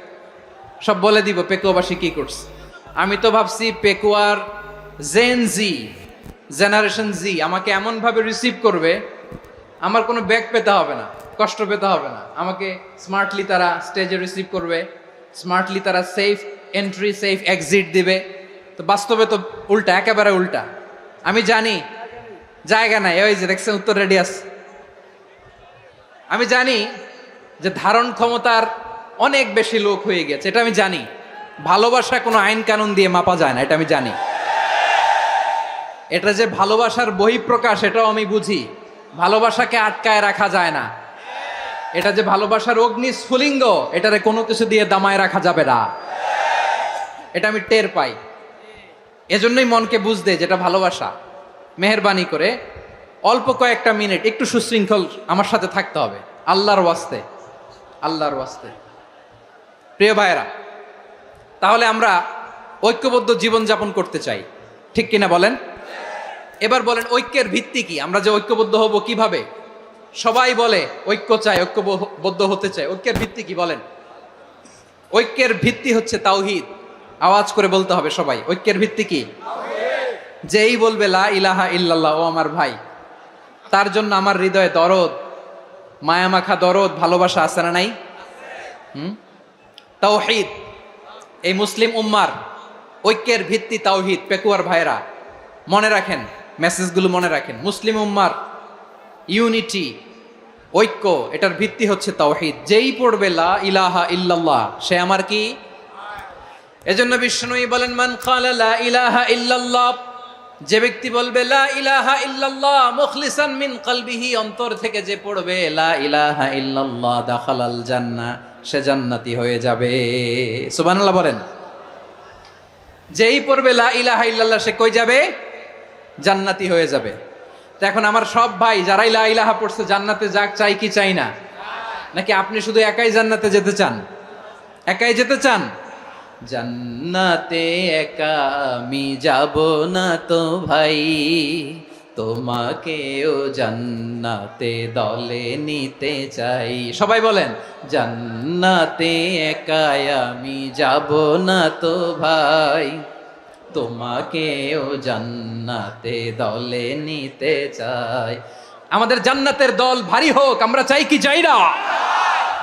সব বলে দিব পেকুয়াবাসী কি করছে। আমি তো ভাবছি পেকুয়ার জেনারেশন জি আমাকে এমনভাবে রিসিভ করবে, আমার কোনো ব্যাক পেতে হবে না, কষ্ট পেতে হবে না। আমাকে স্মার্টলি তারা স্টেজে রিসিভ করবে, স্মার্টলি তারা সেফ এন্ট্রি সেফ এক্সিট দিবে। তো বাস্তবে তো উল্টা, একেবারে উল্টা। আমি জানি জায়গা নাই, ওই যে দেখছেন উত্তর রেডিয়াস। আমি জানি যে ধারণ ক্ষমতার অনেক বেশি লোক হয়ে গেছে, এটা আমি জানি। ভালোবাসা কোনো আইন কানুন দিয়ে মাপা যায় না, এটা আমি জানি। এটা যে ভালোবাসার বহিঃপ্রকাশ এটাও আমি বুঝি। ভালোবাসাকে আটকায় রাখা যায় না। এটা যে ভালোবাসার অগ্নি স্ফুলিঙ্গ, এটারে কোনো কিছু দিয়ে দামায় রাখা যাবে না, এটা আমি টের পাই। এজন্যই মনকে বুঝতে যেটা ভালোবাসা। মেহেরবানি করে অল্প কয়েকটা মিনিট একটু সুশৃঙ্খল আমার সাথে থাকতে হবে, আল্লাহর ওয়াস্তে, আল্লাহর ওয়াস্তে। প্রিয় ভাইয়েরা, তাহলে আমরা ঐক্যবদ্ধ জীবনযাপন করতে চাই, ঠিক কিনা বলেন? এবার বলেন ঐক্যের ভিত্তি কি? আমরা যে ঐক্যবদ্ধ হব কিভাবে? সবাই বলে ঐক্য চাই, ঐক্যবদ্ধ হতে চাই। ঐক্যের ভিত্তি কি বলেন? ঐক্যের ভিত্তি হচ্ছে তাওহীদ। আওয়াজ করে বলতে হবে সবাই, ঐক্যের ভিত্তি কি? যেই বলবে লা ইলাহা ইল্লাল্লাহ, ও আমার ভাই, তার জন্য আমার হৃদয়ে দরদ, মায়ামাখা দরদ, ভালোবাসা আছে না নাই? তাওহীদ, এই মুসলিম উম্মার ঐক্যের ভিত্তি তাওহীদ। পেকুয়ার ভাইরা মনে রাখেন, মেসেজগুলো মনে রাখেন। মুসলিম উম্মার ইউনিটি, ঐক্য, এটার ভিত্তি হচ্ছে তাওহীদ। যেই পড়বে লা ইলাহা ইল্লাল্লাহ সে আমার কি? এজন্য বিষ্ণুই বলেন মান ক্বালা লা ইলাহা ইল্লাল্লাহ, যে ব্যক্তি বলবে লা ইলাহা ইল্লাল্লাহ মুখলিসান মিন কলবিহি, অন্তর থেকে যে পড়বে লা ইলাহা ইল্লাল্লাহ, দাখালাল জান্নাহ, সে জান্নাতি হয়ে যাবে। সুবহানাল্লাহ বলেন। যেই পড়বে লা ইলাহা ইল্লাল্লাহ সে কই যাবে? জান্নাতি হয়ে যাবে। তো এখন আমার সব ভাই যারাই লা ইলাহা পড়ছে জান্নাতে যাক, চাই কি চাই না? নাকি আপনি শুধু একাই জান্নাতে যেতে চান? একাই যেতে চান? জান্নাতে একা আমি যাব না তো ভাই, তোমাকেও জান্নাতে দলে নিতে চাই। সবাই বলেন, জান্নাতে একাই আমি যাব না তো ভাই, তোমাকেও জান্নাতে দলে নিতে চাই। আমাদের জান্নাতের দল ভারী হোক, আমরা চাই কি চাই না?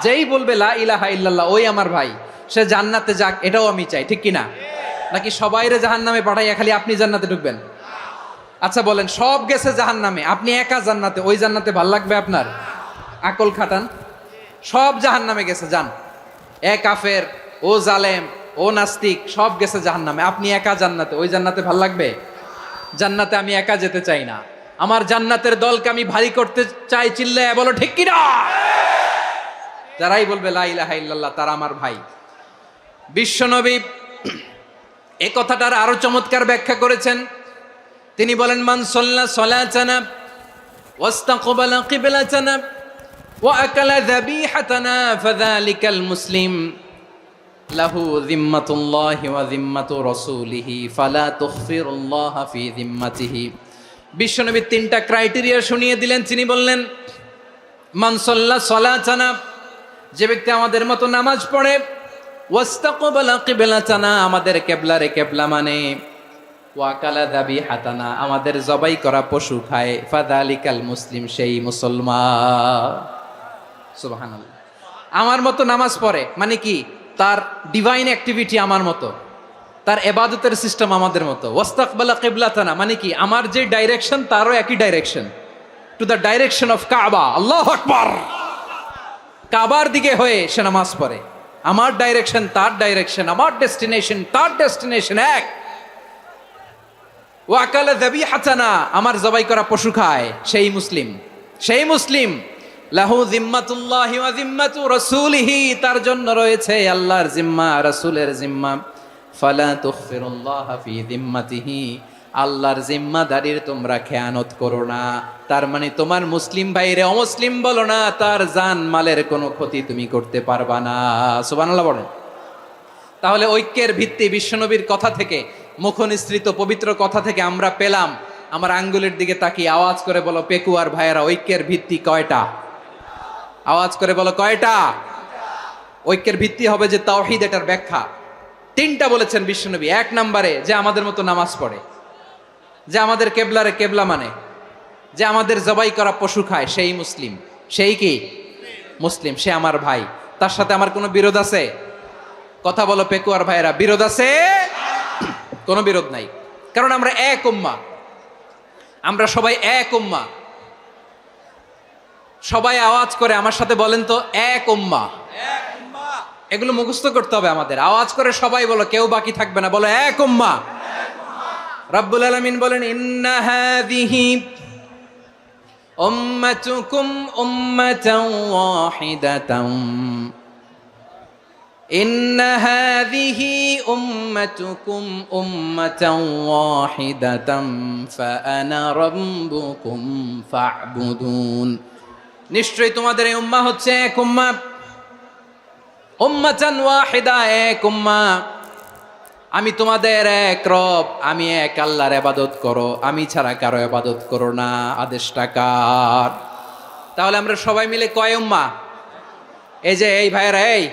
যেই বলবে লা ইলাহা ইল্লাল্লাহ ওই আমার ভাই, সে জান্নাতে যাক, এটাও আমি চাই, ঠিক কি না? নাকি সবাইরে জাহান্নামে পাঠাইয়া খালি আপনি জান্নাতে ঢুকবেন? আচ্ছা বলেন, সব গেছে জাহান্নামে, আপনি একা জান্নাতে, ওই জান্নাতে ভাল লাগবে আপনার? আকল খাটান। সব জাহান্নামে গেছে, যান। এ কাফের, ও জালেম, ও নাস্তিক, সব গেছে জাহান্নামে, আপনি একা জান্নাতে, ওই জান্নাতে ভাল লাগবে? জান্নাতে আমি একা যেতে চাই না, আমার জান্নাতের দলকে আমি ভারী করতে চাই। চিল্লায় বলো ঠিক কি না? যারাই বলবে লা ইলাহা ইল্লাল্লাহ তারা আমার ভাই। বিশ্বনবী এই কথাটার আরো চমৎকার ব্যাখ্যা করেছেন। তিনি বলেন, মান সাল্লা সালাতানা ওয়াস্তাকবালা কিবলাতানা ওয়া আকালা যাবিহাতানা ফাযালিকাল মুসলিম লাহু যিম্মাতুল্লাহি ওয়া যিম্মাতু রাসূলিহি ফালা তুখফিরুল্লাহা ফি যিম্মাতিহি। বিশ্বনবী তিনটা ক্রাইটেরিয়া শুনিয়ে দিলেন। তিনি বললেন, মান সাল্লা সালাতানা, যে ব্যক্তি আমাদের মতো নামাজ পড়ে, ওয়াস্তাকবালা কিবলাতানা, আমাদের কিবলারে কিবলা মানে, ওয়াকালা যাবিহাতানা, আমাদের জবাই করা পশু খায়, ফাযালিকাল মুসলিম, সেই মুসলমান। সুবহানাল্লাহ। আমার মতো নামাজ পড়ে মানে কি? তার ডিভাইন অ্যাক্টিভিটি আমার মতো, তার ইবাদতের সিস্টেম আমাদের মতো। ওয়াস্তাকবালা কিবলাতানা মানে কি? আমার যে ডাইরেকশন তারও একই direction, to the direction of কাবা। আল্লাহু আকবার। কাবার দিকে হয়ে সে নামাজ পড়ে, আমার ডাইরেকশন তার ডাইরেকশন, আমার ডেস্টিনেশন তার ডেস্টিনেশন এক। ওয়াকালা যাবিহাতানা, আমার জবাই করা পশু খায়, সেই মুসলিম, সেই মুসলিম। লাহু যিম্মাতুল্লাহি ওয়া যিম্মাতু রাসূলিহি, তার জন্য রয়েছে আল্লাহর জিম্মা, রাসূলের জিম্মা। ফালা তুখফিরুল্লাহা ফি যিম্মাতিহি, আল্লাহর জিম্মাদারির তোমরা খেয়ানত করো না। তার মানে তোমার মুসলিম ভাইরে অমুসলিম বলো না, তার জান মালের কোনো ক্ষতি তুমি করতে পারবা না। সুবহানাল্লাহ বলেন। তাহলে ঐক্যের ভিত্তি বিশ্বনবীর কথা থেকে, মুখনিসৃত পবিত্র কথা থেকে আমরা পেলাম। আমার আঙ্গুলের দিকে তাকিয়ে আওয়াজ করে বলো পেকুয়ার ভাইয়েরা, ঐক্যের ভিত্তি কয়টা? আওয়াজ করে বলো কয়টা? ঐক্যের ভিত্তি হবে যে তাওহীদ, এটার ব্যাখ্যা তিনটা বলেছেন বিশ্বনবী। এক নম্বরে, যে আমাদের মতো নামাজ পড়ে, যে আমাদের কেবলারে কেবলা মানে, যে আমাদের জবাই করা পশু খায়, সেই মুসলিম। সেই কি মুসলিম? সে আমার ভাই, তার সাথে আমার কোনো বিরোধ আছে? কথা বলো পেকুয়ার ভাইয়েরা, বিরোধ আছে? কোনো বিরোধ নাই, কারণ আমরা এক উম্মাহ, আমরা সবাই এক উম্মাহ। সবাই আওয়াজ করে আমার সাথে বলেন তো, এক উম্মাহ। এগুলো মুখস্থ করতে হবে আমাদের। আওয়াজ করে সবাই বলো, কেউ বাকি থাকবে না, বলো এক উম্মাহ। রাব্বুল আলামিন বলেন, ইন্না হাযিহি উম্মাতুকুম উম্মাতান ওয়াহিদাতান, ইন্না হাযিহি উম্মাতুকুম উম্মাতান ওয়াহিদাতান ফাআনা রাব্বুকুম ফা'বুদুন। নিশ্চয়ই তোমাদের এই উম্মাহ হচ্ছে এক উম্মাহ, উম্মাতান ওয়াহিদা, এক উম্মাহ। আমি তোমাদের এক রব, আমি এক আল্লাহর ইবাদত করো, আমি ছাড়া কারো ইবাদত করো না। আদেশটা কার? তাহলে আমরা সবাই মিলে কয় উম্মাহ? এই যে এই ভাইয়েরা, এই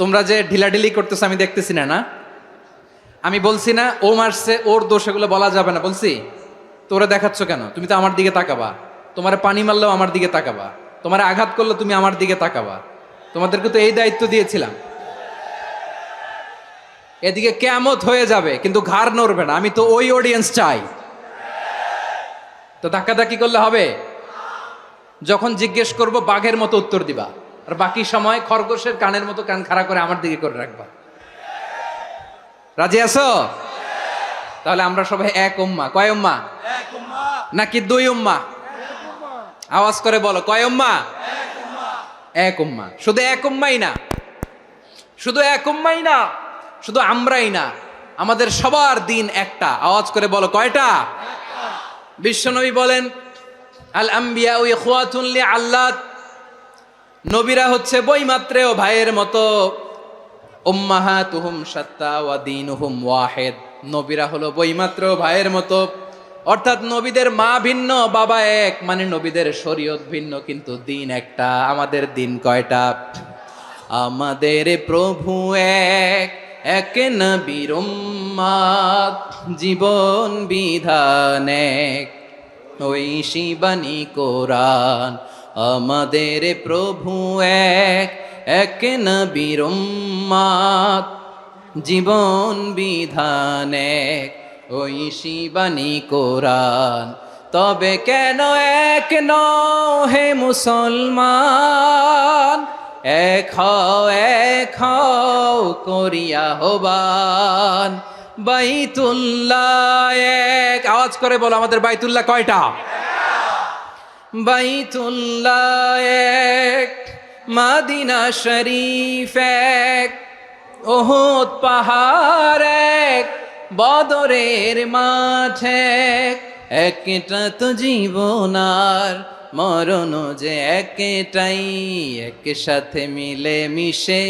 তোমরা যে ঢিলাঢিলি করতেছো আমি দেখতেছি না, না আমি বলছি না ও মারছে ওর দোষ, এগুলো বলা যাবে না বলছি? তোরা দেখাচ্ছ কেন? তুমি তো আমার দিকে তাকাবা। তোমার পানি মারলেও আমার দিকে তাকাবা, তোমার আঘাত করলে তুমি আমার দিকে তাকাবা। তোমাদেরকে তো এই দায়িত্ব দিয়েছিলাম। এদিকে কিয়ামত হয়ে যাবে কিন্তু ঘাড় নড়বে না, আমি তো ওই অডিয়েন্স চাই। তো ধাক্কাধাক্কি করলে হবে? যখন জিজ্ঞেস করব বাঘের মতো উত্তর দিবা, আর বাকি সময় খরগোশের কানের মতো কান খাড়া করে আমার দিকে করে রাখবা। রাজি আছো? তাহলে আমরা সবাই এক উম্মাহ। কয় উম্মাহ? নাকি দুই উম্মাহ? আওয়াজ করে বলো, কয় উম্মাহ? এক উম্মাহ। শুধু এক উম্মাই না, শুধু এক উম্মাই না, শুধু আমরাই না, আমাদের সবার দিন একটা। আওয়াজ করে বলো কয়টা? বিশ্বনবী বলেন, আল আম্বিয়া ইখওয়াতুন লিআল্লাত, নবীরা হচ্ছে বৈমাত্রেয় ভাইয়ের মতো। উম্মাহাতুহুম শাত্তা ওয়া দীনুহুম ওয়াহিদ, নবীরা হলো বৈমাত্রেয় ভাইয়ের মতো, অর্থাৎ নবীদের মা ভিন্ন বাবা এক, মানে নবীদের শরীয়ত ভিন্ন কিন্তু দিন একটা। আমাদের দিন কয়টা? আমাদের প্রভু এক, এক নবীর উম্মত, জীবন বিধান এক, ওই শিবানী কোরআন। আমাদের প্রভু এক, এক নবীর উম্মত, জীবন বিধান এক, ওই শিবানী কোরআন। তবে কেন এক নও হে মুসলমান, এক হও করিয়া হবান। বাইতুল্লাহ এক, আওয়াজ করে বলো আমাদের বাইতুল্লাহ কয়টা? বাইতুল্লাহ এক, মাদিনা শরীফ এক, ওহুদ পাহাড় এক, বদরের মাঠ এক। একটা তো জীবন আর মরণ যে একটাই, একসাথে মিলে মিশে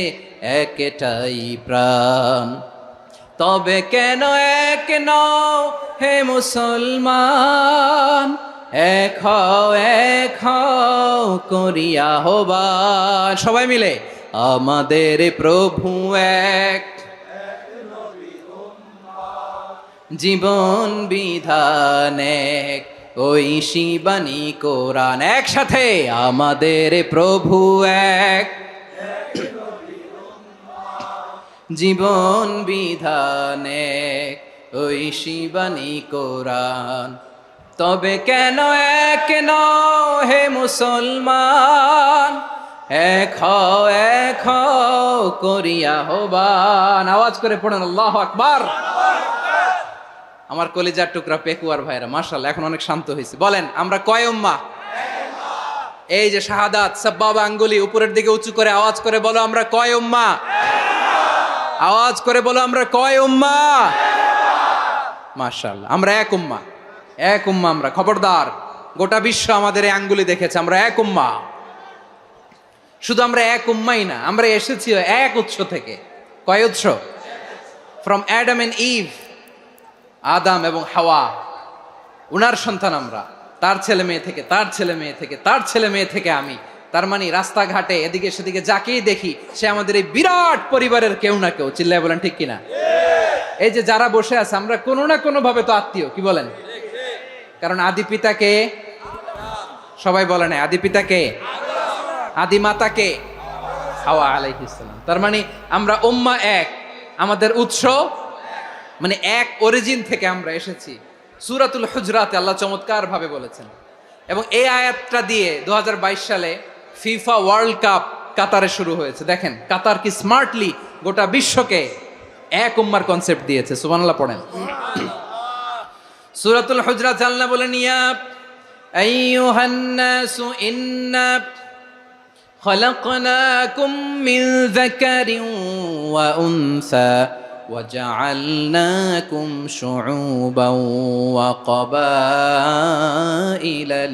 একটাই প্রাণ। তবে কেন এক নও হে মুসলমান, এক হও করিয়া হবান। সবাই মিলে আমাদের প্রভু এক, জীবন বিধান এক, ওই শিবানী কোরআন। একসাথে আমাদের প্রভু এক, জীবন বিধান এক, ওই শিবানী কোরআন। তবে কেন এক নও হে মুসলমান, এক হও করিয়া হবান। আওয়াজ করে পড়েন আল্লাহু আকবার। আমার কলিজার টুকরা পেকুয়ার ভাইরা মাশাআল্লাহ এখন অনেক শান্ত হয়েছে। বলেন আমরা কয় উম্মাহ? এই যে শাহাদাত সাব্বাবা আঙ্গুলি উপরের দিকে উঁচু করে আওয়াজ করে বলো আমরা কয় উম্মাহ? আওয়াজ করে বলো আমরা কয় উম্মাহ? মাশাআল্লাহ আমরা এক উম্মাহ, এক উম্মাহ আমরা। খবরদার, গোটা বিশ্ব আমাদের এই আঙ্গুলি দেখেছে, আমরা এক উম্মাহ। শুধু আমরা এক উম্মাই না, আমরা এসেছি এক উৎস থেকে। কয় উৎস? ফ্রম অ্যাডাম এন্ড ইভ, আদাম এবং হাওয়া, উনার সন্তান আমরা। তার ছেলে মেয়ে থেকে, তার ছেলে মেয়ে থেকে, তার ছেলে মেয়ে থেকে আমি। তার মানে রাস্তাঘাটে এদিকে সেদিকে যাকেই দেখি সে আমাদের এই বিরাট পরিবারের কেউ না কেউ। চিল্লায় বলেন ঠিক কিনা? এই যে যারা বসে আছে আমরা কোনো না কোনো ভাবে তো আত্মীয়, কি বলেন? কারণ আদি পিতাকে সবাই বলে না, আদি পিতাকে, আদি মাতাকে হাওয়া আলাইহিস সালাম। তার মানে আমরা উম্মাহ এক, আমাদের উৎস মানে এক অরিজিন থেকে আমরা এসেছি। সূরাতুল হুজরাতে আল্লাহ চমৎকার ভাবে বলেছেন। এবং এই আয়াতটা দিয়ে 2022 সালে ফিফা ওয়ার্ল্ড কাপ কাতারে শুরু হয়েছে। দেখেন কাতার কি স্মার্টলি গোটা বিশ্বকে এক উম্মার কনসেপ্ট দিয়েছে। সুবহানাল্লাহ পড়েন। সূরাতুল হুজরাত আল্লাহ বলেন ইয়া আইয়ুহান নাসু ইন্না খলাকনাকুম মিন যাকারিন ওয়া উনসা وجعلناكم شعوبا وقبائل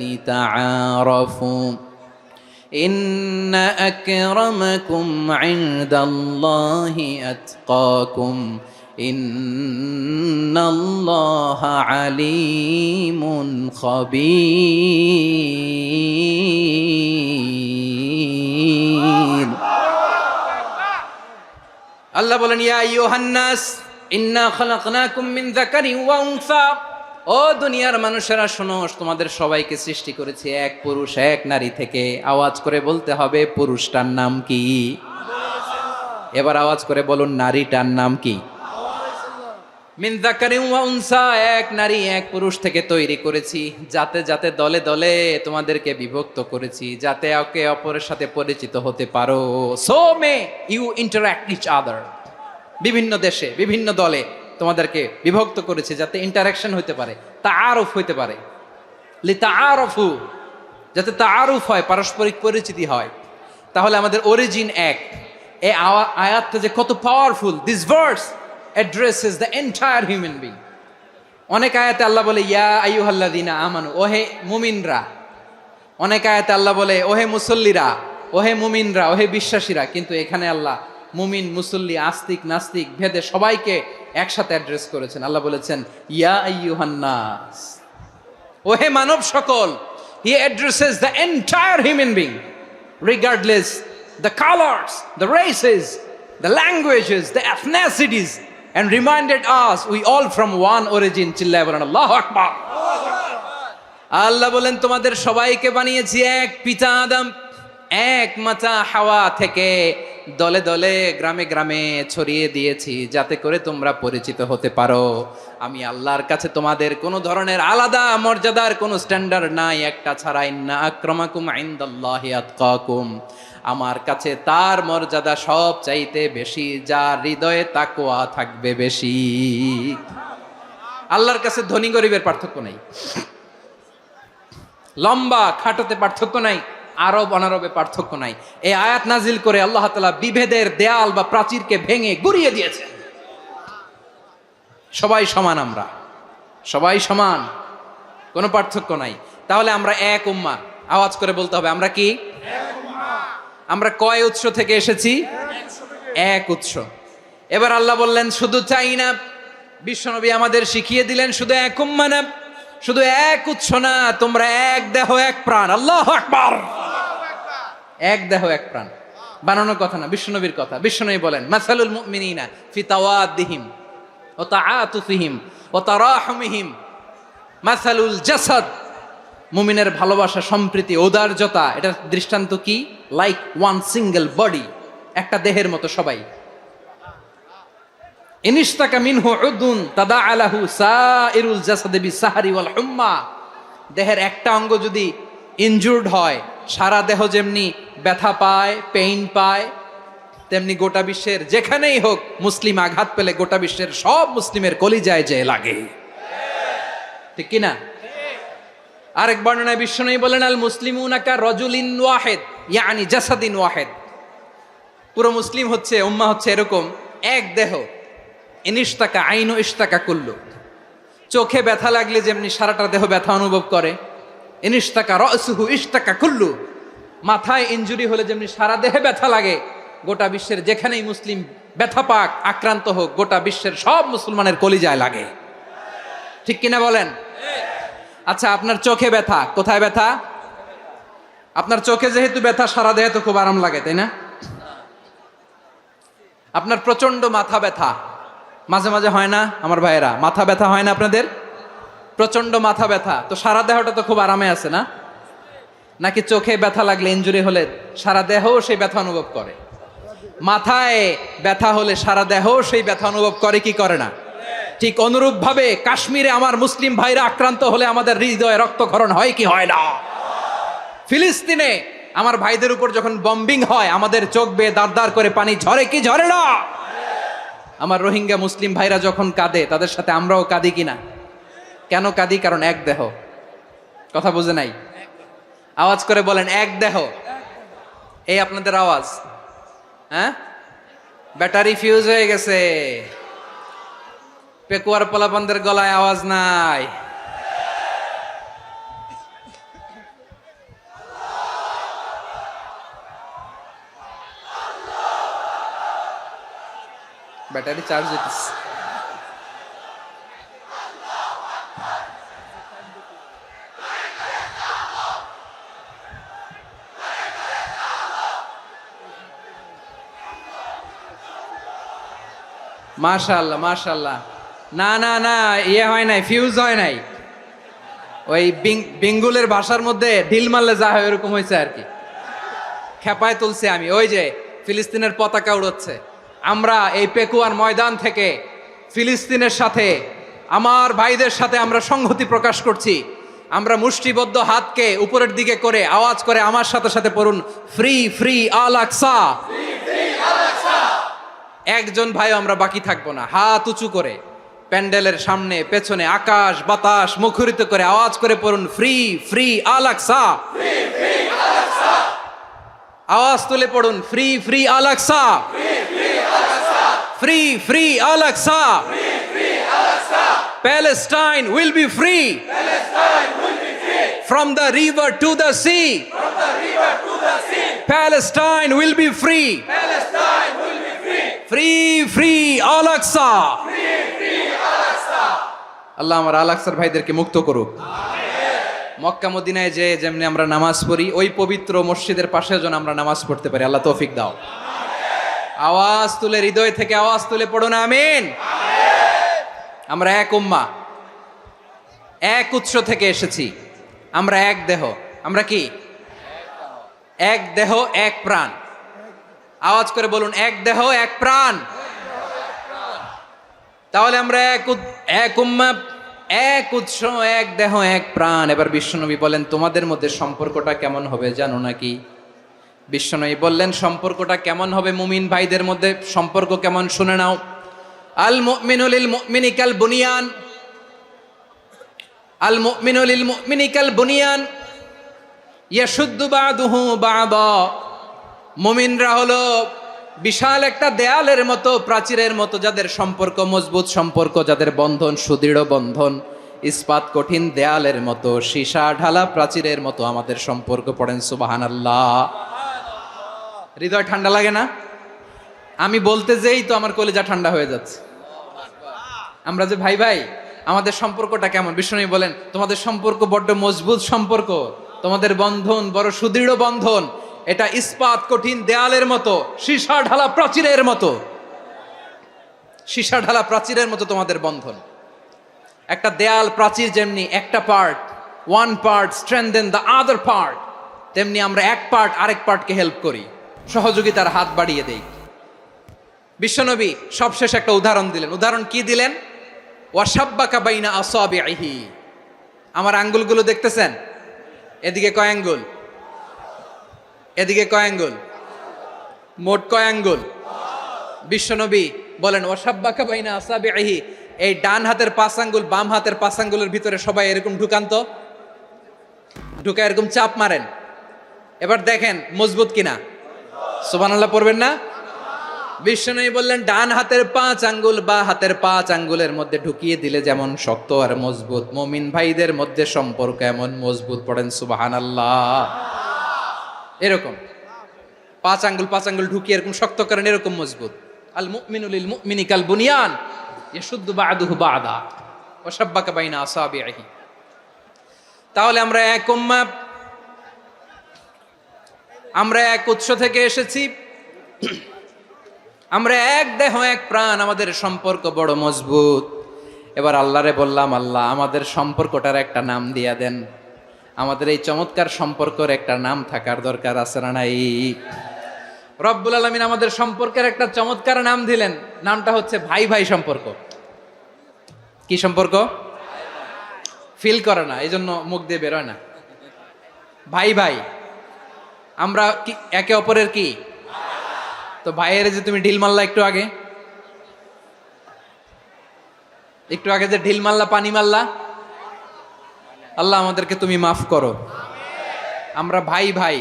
لتعارفوا إن أكرمكم عند الله أتقاكم إن الله عليم خبير। আল্লাহ বলেন ইয়া আইয়ুহান নাস ইন্না খলাকনাকুম মিন যাকারিন ওয়া উনসা, ও দুনিয়ার মানুষেরা শোনো, তোমাদের সবাইকে সৃষ্টি করেছি এক পুরুষ এক নারী থেকে। আওয়াজ করে বলতে হবে পুরুষটার নাম কি? এবার আওয়াজ করে বলুন নারীটার নাম কি? মিন যাকারিন ওয়া উনসা, এক নারী এক পুরুষ থেকে তৈরি করেছি। যাতে যাতে দলে দলে তোমাদেরকে বিভক্ত করেছি, যাতে একে অপরের সাথে পরিচিত হতে পারো। So may you interact each other. বিভিন্ন দেশে বিভিন্ন দলে তোমাদেরকে বিভক্ত করেছি যাতে ইন্টারাকশন হতে পারে, তাআরুফ হতে পারে। লিতাআরফু, যাতে তাআরুফ হয়, পারস্পরিক পরিচিতি হয়। তাহলে আমাদের অরিজিন এক। এই আয়াতটা যে কত powerful. This verse addresses the entire human being. অনেক আয়াতে আল্লাহ বলে ইয়া আইয়ুহাল্লাযীনা আমানু, ওহে মুমিনরা। অনেক আয়াতে আল্লাহ বলে ওহে মুসল্লিরা, ওহে মুমিনরা, ওহে বিশ্বাসীরা। কিন্তু এখানে আল্লাহ মুমিন মুসল্লি আস্তিক নাস্তিক ভেদে সবাইকে একসাথে অ্যাড্রেস করেছেন। আল্লাহ বলেছেন ইয়া আইয়ুহান নাস, ওহে মানব সকল, he addresses the entire human being regardless the colors, the races, the languages, the ethnicities, and reminded us we all from one origin. চিল্লায় বলেন আল্লাহু আকবার। আল্লাহ বলেন তোমাদের সবাইকে বানিয়েছি এক পিতা আদম, এক মাতা হাওয়া থেকে, দলে দলে গ্রামে গ্রামে ছড়িয়ে দিয়েছি যাতে করে তোমরা পরিচিত হতে পারো। আমি আল্লাহর কাছে তোমাদের কোনো ধরনের আলাদা মর্যাদার কোনো স্ট্যান্ডার্ড নাই একটা ছাড়া। ইন্না আক্রামাকুম ইনদাল্লাহি আতকাকুম, আমার কাছে তার মর্যাদা সব চাইতে বেশি যার হৃদয়ে তাকওয়া থাকবে বেশি। আল্লাহর কাছে ধনী গরিবের পার্থক্য নাই, লম্বা খাটোতে পার্থক্য নাই, আরব অনারবে পার্থক্য নাই। এই আয়াত নাজিল করে আল্লাহ তাআলা বিভেদের দেয়াল বা প্রাচীরকে ভেঙে গুড়িয়ে দিয়েছেন। সবাই সমান, আমরা সবাই সমান, কোনো পার্থক্য নাই। তাহলে আমরা এক উম্মাহ, আওয়াজ করে বলতে হবে আমরা কি? আমরা কয় উৎস থেকে এসেছি? এক উৎস। এবার আল্লাহ বললেন শুধু চাই না, বিশ্বনবী আমাদের শিখিয়ে দিলেন শুধু এক উম্মাহ না, শুধু এক উৎস না, তোমরা এক দেহ এক প্রাণ। আল্লাহু আকবার। এক দেহ এক প্রাণ বানানোর কথা না, বিশ্বনবীর কথা। বিশ্বনবী বলেন মাসালুল মুমিনিনা ফি তাওয়াদ্দিহিম ওয়া তাআতুফিহিম ওয়া তারাহুমিহিম মাসালুল জাসাদ। মুমিনের ভালোবাসা, সম্প্রীতি, ঔদার্যতা, এটার দৃষ্টান্ত কি? লাইক ওয়ান সিঙ্গেল বডি, একটা দেহের মতো সবাই। ইনিশতাকা মিনহু উদুন তাদাআ লাহু সাইরুল জাসাদি বিসাহরি ওয়াল হুম্মা। দেহের একটা অঙ্গ যদি ইনজুর্ড হয়, সারা দেহ যেমনি ব্যথা পায়, পেইন পায়, তেমনি গোটা বিশ্বের যেখানেই হোক মুসলিম আঘাত পেলে গোটা বিশ্বের সব মুসলিমের কলিজায় যে লাগে, ঠিক কিনা? আরেক বর্ণনায় বিশ্বনবী বলেন আল মুসলিমুনা কা রাজুলিন ওয়াহিদ ইয়ানি জাসাদিন ওয়াহিদ। পুরো মুসলিম হচ্ছে, উম্মাহ হচ্ছে এরকম এক দেহ। ইনিশতাকা আইনু ইশতাকা কুল্লু। চোখে ব্যথা লাগলে যেমনি সারাটা দেহ ব্যথা অনুভব করে, ইনিশতাকা রাসুহু ইশতাকা কুল্লু। মাথায় ইনজুরি হলে যেমনি সারা দেহে ব্যথা লাগে, গোটা বিশ্বের যেখানেই মুসলিম ব্যথা পাক, আক্রান্ত হোক, গোটা বিশ্বের সব মুসলমানের কলিজায় লাগে, ঠিক কিনা বলেন? আচ্ছা, আপনার চোখে ব্যথা, কোথায় ব্যথা? আপনার চোখে যেহেতু ব্যথা, সারা দেহে তো খুব আরাম লাগে, তাই না? আপনার প্রচন্ড মাথা ব্যথা মাঝে মাঝে হয় না আমার ভাইয়েরা? মাথা ব্যথা হয় না আপনাদের? প্রচন্ড মাথা ব্যথা, তো সারা দেহটা তো খুব আরামে আছে না? নাকি চোখে ব্যথা লাগলে, ইনজুরি হলে সারা দেহ সেই ব্যথা অনুভব করে? মাথায় ব্যথা হলে সারা দেহ সেই ব্যথা অনুভব করে কি করে না? ঠিক অনুরূপ ভাবে কাশ্মীরে আমার মুসলিম ভাইরা আক্রান্ত হলে আমাদের হৃদয়ে রক্তক্ষরণ হয় কি হয় না? ফিলিস্তিনে আমার ভাইদের উপর যখন বম্বিং হয়, আমাদের চোখ বেয়ে দাঁড় দাঁড় করে পানি ঝরে কি ঝরে না? আমার রোহিঙ্গা মুসলিম ভাইরা যখন কাঁদে, তাদের সাথে আমরাও কাঁদি কিনা? কেন কাঁদি? কারণ এক দেহ। কথা বুঝে নাই? আওয়াজ করে বলেন এক দেহ। এই আপনাদের আওয়াজ, হ্যাঁ? ব্যাটারি ফিউজ হয়ে গেছে, পেকুয়ার পোলাপানদের গলায় আওয়াজ নাই। ব্যাটারি চার্জ হইতেছে। মাশাআল্লাহ মাশাআল্লাহ। না না না, ইয়ে হয় নাই, ফিউজ হয় নাই। ওই বেঙ্গুলের ভাষার মধ্যে ঢিল মারলে যা হয় এরকম হয়েছে আর কি। খেপায় তুলছে আমি। ওই যে ফিলিস্তিনের পতাকা উড়াচ্ছে, আমরা এই পেকুয়ার ময়দান থেকে ফিলিস্তিনের সাথে, আমার ভাইদের সাথে আমরা সংহতি প্রকাশ করছি। আমরা মুষ্টিবদ্ধ হাতকে উপরের দিকে করে আওয়াজ করে আমার সাথে সাথে পড়ুন, ফ্রি ফ্রি আল আকসা। একজন ভাই আমরা বাকি থাকবো না। হাত উঁচু করে প্যান্ডেলের সামনে পেছনে আকাশ বাতাস মুখরিত করে আওয়াজ করে পড়ুন, ফ্রি ফ্রি আল আকসা। আওয়াজ তুলে পড়ুন, free free Al Aqsa, free free Al Aqsa. Palestine will be free from the river to the sea. Palestine will be free. Free free Al Aqsa. আল্লাহ আমার আল আকসার ভাইদেরকে মুক্ত করুক। মক্কা মদিনায় যে যেমনি আমরা নামাজ পড়ি, ওই পবিত্র মসজিদের পাশে যেন আমরা নামাজ পড়তে পারি। আল্লাহ তৌফিক দাও। আওয়াজ তুলে, হৃদয় থেকে আওয়াজ তুলে পড়ুন আমিন। আমরা এক উম্মাহ, এক উৎস থেকে এসেছি। আমরা এক দেহ। আমরা কি? এক দেহ এক প্রাণ। আওয়াজ করে বলুন, এক দেহ এক প্রাণ। তাহলে আমরা এক উম্মাহ, এক উৎস, এক দেহ এক প্রাণ। এবার বিশ্বনবী বলেন, তোমাদের মধ্যে সম্পর্কটা কেমন হবে জানো নাকি? বিশ্বনবী বললেন, সম্পর্কটা কেমন হবে মুমিন ভাইদের মধ্যে, সম্পর্ক কেমন শুনে নাও। আল মুমিনু লিল মুমিনি কাল বুনিয়ান, আল মুমিনু লিল মুমিনি কাল বুনিয়ান ইয়াশুদ্দু বাদুহু বাদা। মুমিনরা হলো বিশাল একটা দেয়ালের মতো, প্রাচীরের মতো, যাদের সম্পর্ক মজবুত সম্পর্ক, যাদের বন্ধন সুদৃঢ় বন্ধন, ইস্পাত কঠিন দেয়ালের মতো, সীসা ঢালা প্রাচীরের মতো আমাদের সম্পর্ক। পড়েন সুবহানাল্লাহ। হৃদয় ঠান্ডা লাগে না? আমি বলতে যেই তো আমার কলিজা ঠান্ডা হয়ে যাচ্ছে। আমরা যে ভাই ভাই, আমাদের সম্পর্কটা কেমন? বিষ্ণু বলেন, তোমাদের সম্পর্ক বড্ড মজবুত সম্পর্ক, তোমাদের বন্ধন বড় সুদৃঢ় বন্ধন, এটা ইস্পাত কঠিন দেয়ালের মতো, সীসা ঢালা প্রাচীরের মতো, সীসা ঢালা প্রাচীরের মতো তোমাদের বন্ধন। একটা দেয়াল প্রাচীর যেমনি একটা part, one part strengthen the other part, তেমনি আমরা এক পার্ট আরেক পার্টকে হেল্প করি, সহযোগিতার হাত বাড়িয়ে দেই। বিশ্বনবী সবশেষ একটা উদাহরণ দিলেন। উদাহরণ কি দিলেন? ওয়াসাব্বাকা বাইনা আসাবিহি। আমার আঙ্গুলগুলো দেখতেছেন? এদিকে কয় আঙ্গুল, এদিকে কয় আঙ্গুল, মোট কয় আঙ্গুল? বিশ্বনবী বলেন, ওয়াসাব্বাকা বাইনা আসাবিহি, এই ডান হাতের 5 আঙ্গুল বাম হাতের 5 আঙ্গুলের ভিতরে সবাই এরকম ঢুকান্ত, ঢুকা এরকম চাপ মারেন। এবার দেখেন মজবুত কিনা। সুবহানাল্লাহ পড়বেন না? বিশ্বনবী বললেন, ডান হাতের 5 আঙ্গুল বা হাতের 5 আঙ্গুলের মধ্যে ঢুকিয়ে দিলে যেমন শক্ত আর মজবুত, মুমিন ভাইদের মধ্যে সম্পর্ক এমন মজবুত। পড়েন সুবহানাল্লাহ। এরকম 5 আঙ্গুল ঢুকিয়ে এরকম শক্ত করেন, এরকম মজবুত। আল মুমিনু লিল মুমিনি কাল বুনিয়ান ইয়াশুদ্দু বাদুহু বাদা ওয়া শাব্বাকা বাইনা আসাবিহি। তাহলে আমরা এক উম্মাহ, আমরা এক উৎস থেকে এসেছি, আমরা এক দেহ এক প্রাণ, আমাদের সম্পর্ক বড় মজবুত। এবার আল্লাহরে বললাম, আল্লাহ আমাদের সম্পর্কটার একটা নাম দিয়া দেন। আমাদের এই চমৎকার সম্পর্কের একটা নাম থাকার দরকার আছে না নাই? রব্বুল আলামিন আমাদের সম্পর্কের একটা চমৎকার নাম দিলেন। নামটা হচ্ছে ভাই ভাই সম্পর্ক। কি সম্পর্ক? ফিল করে না, এই জন্য মুখ দিয়ে বেরোয় না। ভাই ভাই, আমরা কি একে অপরের কি? তো ভাইয়ের যে তুমি ঢিল মারলা একটু আগে, একটু আগে যে ঢিল মারলা, পানি মারলা, আল্লাহ আমাদেরকে তুমি মাফ করো। আমরা ভাই ভাই,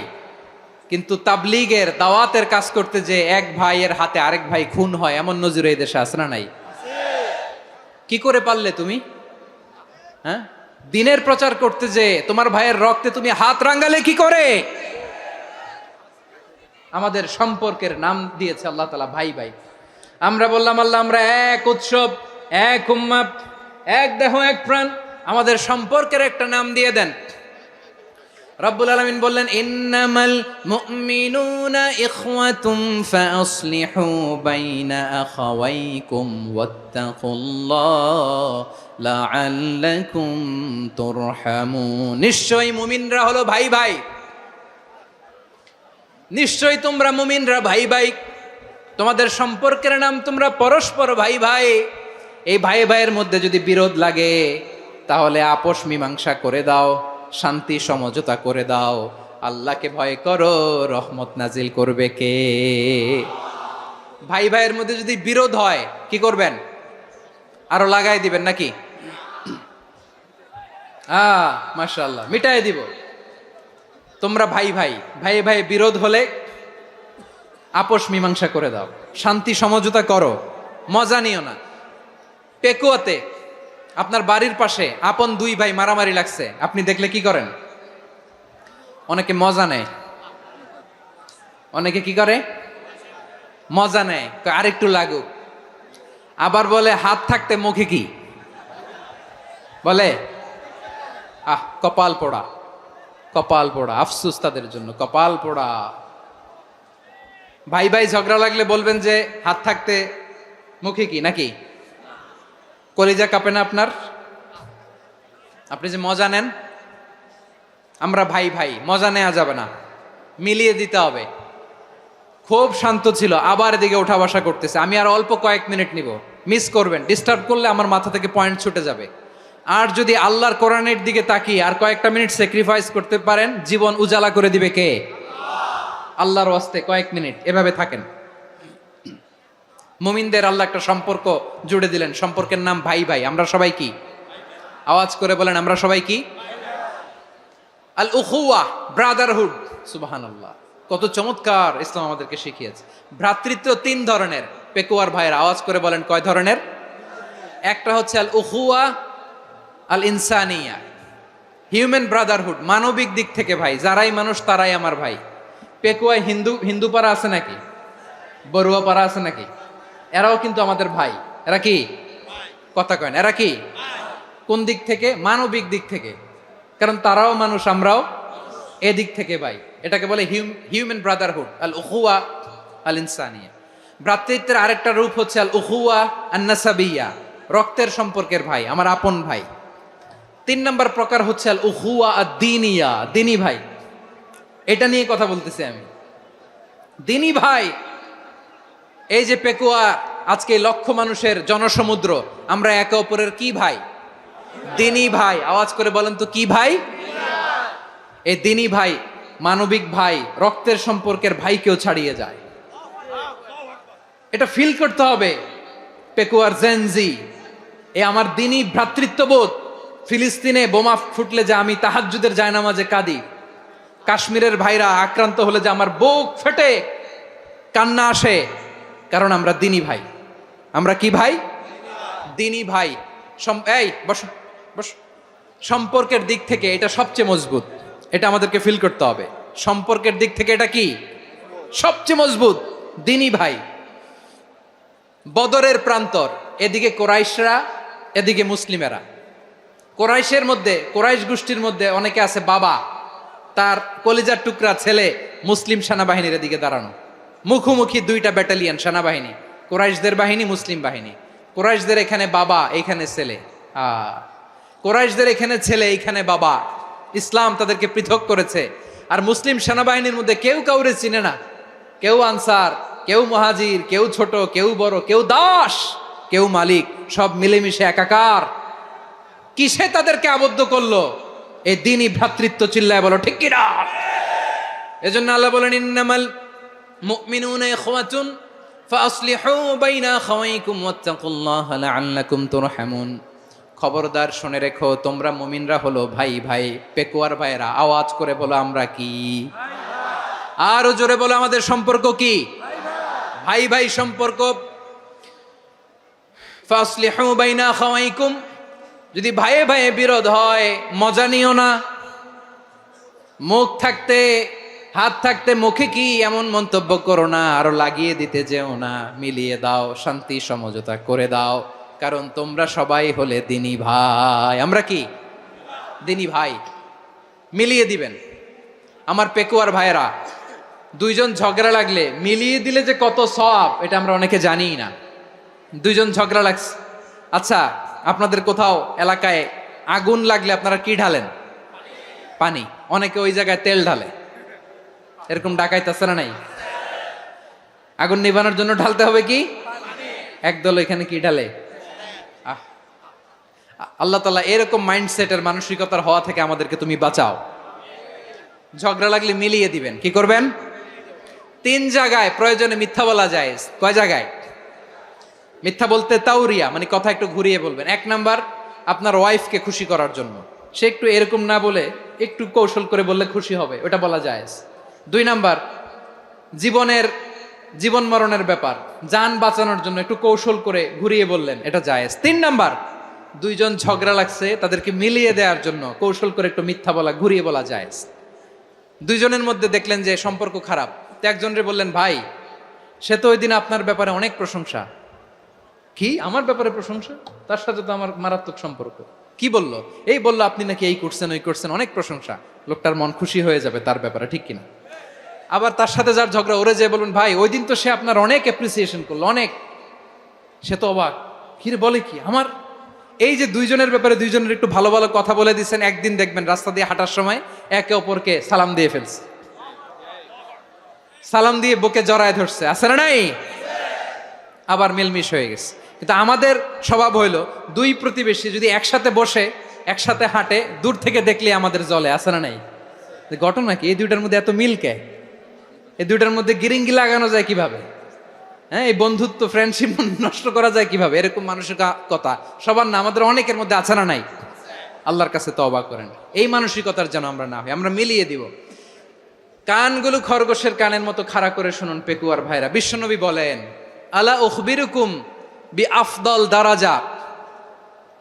কিন্তু তাবলীগের দাওয়াতের কাজ করতে যে এক ভাইয়ের হাতে আরেক ভাই খুন হয়, এমন নজির এই দেশে আছে না নাই? কি করে পারলে তুমি? হ্যাঁ, দিনের প্রচার করতে যে তোমার ভাইয়ের রক্তে তুমি হাত রাঙ্গালে কি করে? আমাদের সম্পর্কের নাম দিয়েছে আল্লাহ তাআলা ভাই ভাই। আমরা বললাম, আল্লাহ আমরা এক উৎসব, এক উম্মাহ, এক দেহ এক প্রাণ, আমাদের সম্পর্কের একটা নাম দিয়ে দেন। রব্বুল আলামিন বললেন, ইন্নামাল মুমিনুনা ইখওয়াতুম ফাসলিহু বাইনা আখাওয়াইকুম ওয়াত্তাকুল্লাহ লাআল্লাকুম তুরহামুন। নিশ্চয়ই মুমিনরা হলো ভাই ভাই, নিশ্চয়ই তোমরা মুমিনরা ভাই ভাই, তোমাদের সম্পর্কের নাম তোমরা পরস্পর ভাই ভাই। এই ভাই ভাইয়ের মধ্যে যদি বিরোধ লাগে তাহলে আপোষ মীমাংসা করে দাও, শান্তি সমঝোতা করে দাও। আল্লাহকে ভয় করো, রহমত নাজিল করবে কে? ভাই ভাইয়ের মধ্যে যদি বিরোধ হয় কি করবেন? আরো লাগাই দিবেন নাকি? মাশাআল্লাহ, মিটাই দিব। তোমরা ভাই ভাই, ভাই ভাই বিরোধ হলে আপোষ মীমাংসা করে দাও, শান্তি সমঝোতা করো, মজা নিও না। পেকুয়াতে আপনার বাড়ির পাশে আপন 2 ভাই মারামারি লাগছে, আপনি দেখলে কি করেন? অনেকে মজা নেয়। অনেকে কি করে? মজা নেয়, আরেকটু লাগুক। আবার বলে হাত থাকতে মুখে কি বলে? কপাল পোড়া, কপাল পোড়া, আফসুস তাদের জন্য, কপাল পোড়া। ভাই ভাই ঝগড়া লাগলে বলবেন যে হাত থাকতে মুখে কি নাকি? কলিজা কাঁপে না আপনার? আপনি যে মজা নেন, আমরা ভাই ভাই, মজা নেওয়া যাবে না, মিলিয়ে দিতে হবে। খুব শান্ত ছিল, আবার এদিকে ওঠা বসা করতেছে, আমি আর অল্প কয়েক মিনিট নিব, মিস করবেন, ডিস্টার্ব করলে আমার মাথা থেকে পয়েন্ট ছুটে যাবে। আর যদি আল্লাহর কোরআনের দিকে তাকিয়ে আর কয়েকটা মিনিট স্যাক্রিফাইস করতে পারেন, জীবন উজালা করে দিবে কে? আল্লাহর ওয়াস্তে কয়েক মিনিট এভাবে থাকেন। মুমিনদের আল্লাহ একটা সম্পর্ক জুড়ে দিলেন, সম্পর্কের নাম ভাই ভাই। আমরা সবাই কি? আওয়াজ করে বলেন, আমরা সবাই কি? আল উখুয়া, ব্রাদারহুড। সুবহানাল্লাহ, কত চমৎকার ইসলাম আমাদেরকে শিখিয়েছে। ভ্রাতৃত্ব তিন ধরনের। পেকুয়ার ভাইয়ের আওয়াজ করে বলেন, কয় ধরনের? একটা হচ্ছে আল উখুয়া আল ইনসানিয়া, হিউম্যান ব্রাদারহুড, মানবিক দিক থেকে ভাই, যারাই মানুষ তারাই আমার ভাই। পেকুয়ায় হিন্দু পাড়া আছে নাকি? বড়ুয়া পাড়া আছে নাকি? এরাও কিন্তু আমাদের ভাই। এরা কি? কথা কয় না, এরা কি? কোন দিক থেকে? মানবিক দিক থেকে, কারণ তারাও মানুষ, আমরাও এদিক থেকে ভাই। এটাকে বলে হিউম্যান ব্রাদারহুড, আল উখুয়া আল ইনসানিয়া। ভ্রাতৃত্বের আরেকটা রূপ হচ্ছে আল উখুয়া আন নাসাবিয়া, রক্তের সম্পর্কের ভাই, আমার আপন ভাই। তিন নম্বর প্রকার হচ্ছে আল উখুয়া আদ দ্বীনিয়া, দ্বীনি ভাই। এটা নিয়ে কথা বলতেছি আমি, দ্বীনি ভাই। এই যে পেকুয়া, আজকে লক্ষ মানুষের জনসমুদ্র, আমরা একে অপরের কি ভাই? দ্বীনি ভাই। আওয়াজ করে বলেন তো, কি ভাই? এই দ্বীনি ভাই, মানবিক ভাই, রক্তের সম্পর্কের ভাইকেও ছাড়িয়ে যায়। এটা ফিল করতে হবে। পেকুয়ার জেনজি, এ আমার দ্বীনি ভ্রাতৃত্ববোধ। ফিলিস্তিনে বোমা ফুটলে যে আমি তাহাজ্জুদের জায়নামাজে কাঁদি, কাশ্মীরের ভাইরা আক্রান্ত হলে যে আমার বুক ফেটে কান্না আসে, কারণ আমরা দ্বীনি ভাই। আমরা কি ভাই? দ্বীনি ভাই। এই বস বস। সম্পর্কের দিক থেকে এটা সবচেয়ে মজবুত, এটা আমাদেরকে ফিল করতে হবে। সম্পর্কের দিক থেকে এটা কি? সবচেয়ে মজবুত, দ্বীনি ভাই। বদরের প্রান্তর, এদিকে কোরাইশরা, এদিকে মুসলিমেরা। কোরাইশের মধ্যে, কোরাইশ গোষ্ঠীর মধ্যে অনেকে আছে বাবা, তার কলিজার টুকরা ছেলে মুসলিম সেনাবাহিনীর এদিকে দাঁড়ানো, মুখোমুখি দুইটা ব্যাটালিয়ন সেনাবাহিনী, কোরাইশদের বাহিনী, মুসলিম বাহিনী। কোরাইশদের এখানে বাবা, এইখানে ছেলে। কোরাইশদের এখানে ছেলে, এইখানে বাবা। ইসলাম তাদেরকে পৃথক করেছে। আর মুসলিম সেনাবাহিনীর মধ্যে কেউ কাউরে চিনে না, কেউ আনসার, কেউ মুহাজির, কেউ ছোট, কেউ বড়, কেউ দাস, কেউ মালিক, সব মিলেমিশে একাকার। কিসে তাদেরকে আবদ্ধ করলো? এই দ্বীনি ভ্রাতৃত্ব। চিল্লায় বলো ঠিক কিনা? এজন্য আল্লাহ বলেন, ইন্নামাল মুমিনুনা ইখওয়াতুন ফাসলিহু বাইনা আখাওয়াইকুম ওয়াত্তাকুল্লাহা লাআল্লাকুম তুরহামুন। খবরদার শুনে রেখো, তোমরা মুমিনরা হলো ভাই ভাই। পেকুয়ার ভাইরা আওয়াজ করে বলো, আমরা কি? আরো জোরে বলো, আমাদের সম্পর্ক কি? ভাই ভাই সম্পর্ক। ফাসলিহু বাইনা আখাওয়াইকুম, যদি ভাইয়ে ভাইয়ে বিরোধ হয় মজা নিও না। মুখ থাকতে, হাত থাকতে মুখে কি এমন মন্তব্য করো না, আরো লাগিয়ে দিতে যেও না। মিলিয়ে দাও, শান্তি সমঝোতা করে দাও, কারণ তোমরা সবাই হলে দ্বীনি ভাই। আমরা কি? দ্বীনি ভাই। মিলিয়ে দিবেন। আমার পেকুয়ার ভাইয়েরা, দুইজন ঝগড়া লাগলে মিলিয়ে দিলে যে কত সওয়াব, এটা আমরা অনেকে জানিই না। দুইজন ঝগড়া লাগছে, আচ্ছা আপনাদের কোথাও এলাকায় আগুন লাগলে আপনারা কি ঢালেন? পানি। অনেকে ওই জায়গায় তেল ঢালে, এরকম ডাকাইতেছে না নাই? আগুন নিভানোর জন্য ঢালতে হবে কি? একদল এখানে কি ঢালে? আল্লাহ তাআলা এরকম মাইন্ডসেটের, মানসিকতার হওয়া থেকে আমাদেরকে তুমি বাঁচাও। ঝগড়া লাগলে মিলিয়ে দিবেন। কি করবেন? তিন জায়গায় প্রয়োজনে মিথ্যা বলা যায়। কয় জায়গায় মিথ্যা বলতে? তাউরিয়া, মানে কথা একটু ঘুরিয়ে বলবেন। এক নাম্বার, আপনার ওয়াইফকে খুশি করার জন্য, সে একটু এরকম না বলে একটু কৌশল করে বললে খুশি হবে, ওটা বলা যায়। দুই নাম্বার, জীবন মরণের ব্যাপার, জান বাঁচানোর জন্য একটু কৌশল করে ঘুরিয়ে বললেন, এটা জায়েজ। তিন নাম্বার, দুইজন ঝগড়া লাগছে, তাদেরকে মিলিয়ে দেওয়ার জন্য কৌশল করে একটু মিথ্যা বলা, ঘুরিয়ে বলা জায়েজ। দুইজনের মধ্যে দেখলেন যে সম্পর্ক খারাপ, তো একজনরে বললেন, ভাই সে তো ওই দিন আপনার ব্যাপারে অনেক প্রশংসা। কি? আমার ব্যাপারে প্রশংসা? তার সাথে তো আমার মারাত্মক সম্পর্ক। কি বলল? এই বলল আপনি নাকি এই করছেন ওই করছেন, অনেক প্রশংসা। লোকটার মন খুশি হয়ে যাবে তার ব্যাপারে, ঠিক কিনা? আবার তার সাথে যার ঝগড়া, ওরে যে বলবেন ভাই ওই দিন তো সে আপনার অনেক অ্যাপ্রিসিয়েশন করলো, অনেক। সে তো অবাক, কিরে বলে কি আমার? এই যে দুইজনের ব্যাপারে দুইজনের একটু ভালো ভালো কথা বলে দিচ্ছেন, একদিন দেখবেন রাস্তা দিয়ে হাঁটার সময় একে অপরকে সালাম দিয়ে ফেলছে, সালাম দিয়ে বুকে জড়ায় ধরছে, আছে না নাই? আবার মিলমিশ হয়ে গেছে। কিন্তু আমাদের স্বভাব হইলো দুই প্রতিবেশী যদি একসাথে বসে একসাথে হাঁটে, দূর থেকে দেখলে আমাদের জলে, আছে না নাই? ঘটনা কি এই দুইটার মধ্যে এত মিল কে? এই দুইটার মধ্যে গিরিঙ্গি লাগানো যায় কিভাবে? হ্যাঁ, এই বন্ধুত্ব ফ্রেন্ডশিপ নষ্ট করা যায় কিভাবে? এরকম মানসিকতা সবার না, আমাদের অনেকের মধ্যে আছে না নাই? আল্লাহর কাছে তওবা করেন, এই মানসিকতার যেন আমরা না হই, আমরা মিলিয়ে দিব। কানগুলো খরগোশের কানের মতো খাড়া করে শুনুন পেকুয়ার ভাইরা। বিশ্বনবী বলেন, আলা উখবিরুকুম বি আফদল দারাজা,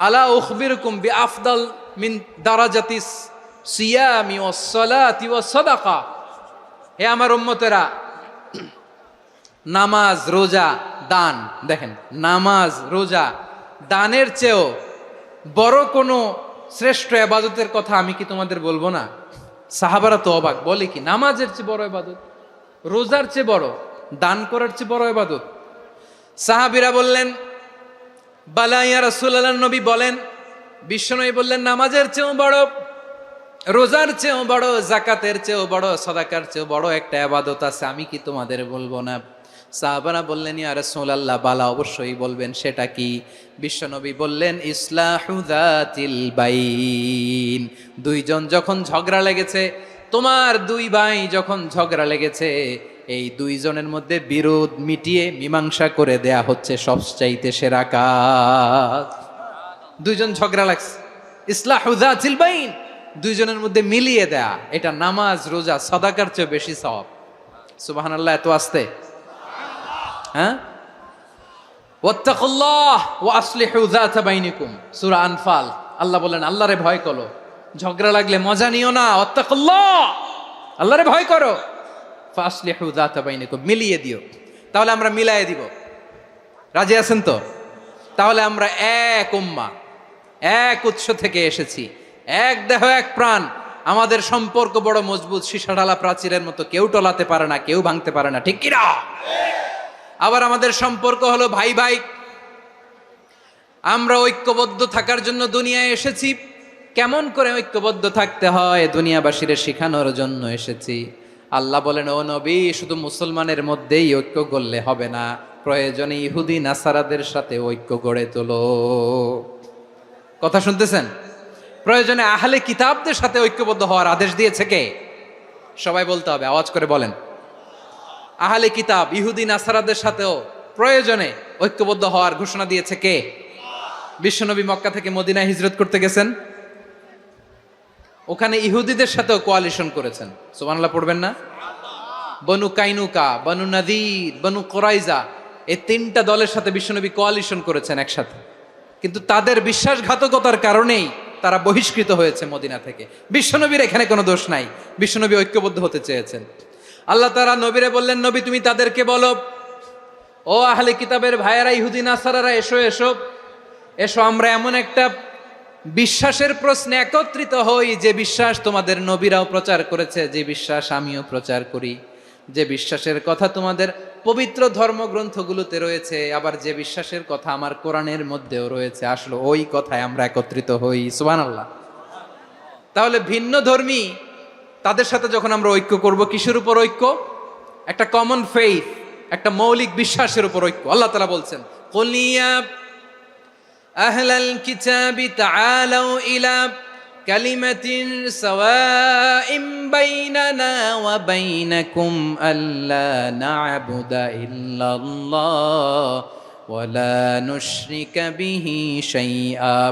আলা উখবিরুকুম বি আফদল মিন দারাজাতিস সিয়ামি ওয়াস সালাতি ওয়াস সাদাকা। হে আমার উম্মতেরা, নামাজ, রোজা, দান, দেখেন নামাজ, রোজা, দানের চেয়েও বড় কোনো শ্রেষ্ঠ ইবাদতের কথা আমি কি তোমাদের বলবো না? সাহাবারা তো অবাক, বলে কি নামাজের চেয়ে বড় ইবাদত, রোজার চেয়ে বড়, দান করার চেয়ে বড় ইবাদত? সাহাবীরা বললেন, বালা ইয়া রাসূলুল্লাহ, নবী বলেন। বিশ্বনবী বললেন, নামাজের চেয়েও বড়, রোজার চেয়েও বড়, জাকাতের চেয়েও বড়, সাদাকার চেয়েও বড় একটা ইবাদত আছে, আমি কি তোমাদের বলবো না? সাহাবারা বললেন, ইয়া রাসূলুল্লাহ, বালা, অবশ্যই বলবেন, সেটা কি? বিশ্বনবী বললেন, ইসলাহু যাতিল বাইন। দুইজন যখন ঝগড়া লেগেছে, তোমার দুই ভাই যখন ঝগড়া লেগেছে, এই দুইজনের মধ্যে বিরোধ মিটিয়ে মীমাংসা করে দেয়া হচ্ছে সবচাইতে সেরা কাজ। দুইজন ঝগড়া লাগছে, ইসলাহু যাতিল বাইন, দুইজনের মধ্যে মিলিয়ে দেয়া, এটা নামাজ, রোজা, সাদাকার চেয়ে বেশি সওয়াব। সুবহানাল্লাহ, এত আস্তে? হ্যাঁ, ওয়াত্তাকুল্লাহ ওয়া আসলিহু যাতা বাইনিকুম, সূরা আনফাল। আল্লাহ বলেন, আল্লাহরে ভয় করো, ঝগড়া লাগলে মজা নিও না, ওয়াত্তাকুল্লাহ, আল্লাহরে ভয় করো, ফাসলিহু যাতা বাইনিকুম, মিলিয়ে দিও। তাহলে আমরা মিলায়ে দিব, রাজি আছেন তো? তাহলে আমরা এক উম্মাহ, এক উৎস থেকে এসেছি, এক দেহ এক প্রাণ, আমাদের সম্পর্ক বড় মজবুত, সীসাঢালা প্রাচীরের মতো, কেউ টলাতে পারে না, কেউ ভাঙতে পারে না, ঠিক কিনা? আবার আমাদের সম্পর্ক হলো ভাই ভাই, আমরা ঐক্যবদ্ধ থাকার জন্য দুনিয়ায় এসেছি। কেমন করে ঐক্যবদ্ধ থাকতে হয় দুনিয়াবাসীর শেখানোর জন্য এসেছি। আল্লাহ বলেন, ও নবী, শুধু মুসলমানের মধ্যেই ঐক্য করলে হবে না, প্রয়োজনে ইহুদি নাসারাদের সাথে ঐক্য গড়ে তোলো। কথা শুনতেছেন? প্রয়োজনে আহলে কিতাবদের সাথে ঐক্যবদ্ধ হওয়ার আদেশ দিয়েছে কে? সবাই বলতে হবে, আওয়াজ করে বলেন। আহলে কিতাব ইহুদি নাসারাদের সাথেও প্রয়োজনে ঐক্যবদ্ধ হওয়ার ঘোষণা দিয়েছে কে? বিশ্বনবী মক্কা থেকে মদিনায় হিজরত করতে গেছেন, ওখানে ইহুদিদের সাথেও কোয়ালিশন করেছেন। সুবহানাল্লাহ পড়বেন না? বনু কাইনুকা, বনু নাদির, বনু কুরাইজা, এই তিনটা দলের সাথে বিশ্বনবী কোয়ালিশন করেছেন একসাথে। কিন্তু তাদের বিশ্বাসঘাতকতার কারণেই তারা বহিষ্কৃত হয়েছে মদিনা থেকে। বিশ্বনবীর এখানে কোনো দোষ নাই, বিশ্বনবী ঐক্যবদ্ধ হতে চেয়েছেন। আল্লাহ তাআলা নবীরে বললেন, নবী তুমি তাদেরকে বলো, ও আহলে কিতাবের ভাইয়েরা, ইহুদি নাসারারা, এসো এসো এসো, আমরা এমন একটা বিশ্বাসের প্রশ্নে একত্রিত হই, যে বিশ্বাস তোমাদের নবীরাও প্রচার করেছে, যে বিশ্বাস আমিও প্রচার করি, যে বিশ্বাসের কথা তোমাদের পবিত্র ধর্মগ্রন্থগুলোতে রয়েছে, আবার যে বিশ্বাসের কথা আমার কোরআনের মধ্যেও রয়েছে, আসলে ওই কথায় আমরা একত্রিত হই। সুবহানাল্লাহ। তাহলে ভিন্ন ধর্মী তাদের সাথে যখন আমরা ঐক্য করব, কিসের উপর ঐক্য? একটা কমন ফেইথ, একটা মৌলিক বিশ্বাসের উপর ঐক্য। আল্লাহ তাআলা বলছেন, কুল ইয়া আহলাল কিতাবি তাআলাউ ইলা কালিমাতিন সাওয়াইম বাইনানা ওয়া বাইনাকুম আল্লা না'বুদা ইল্লাল্লাহ ওয়া লা নুশরিকা বিহি শাইআ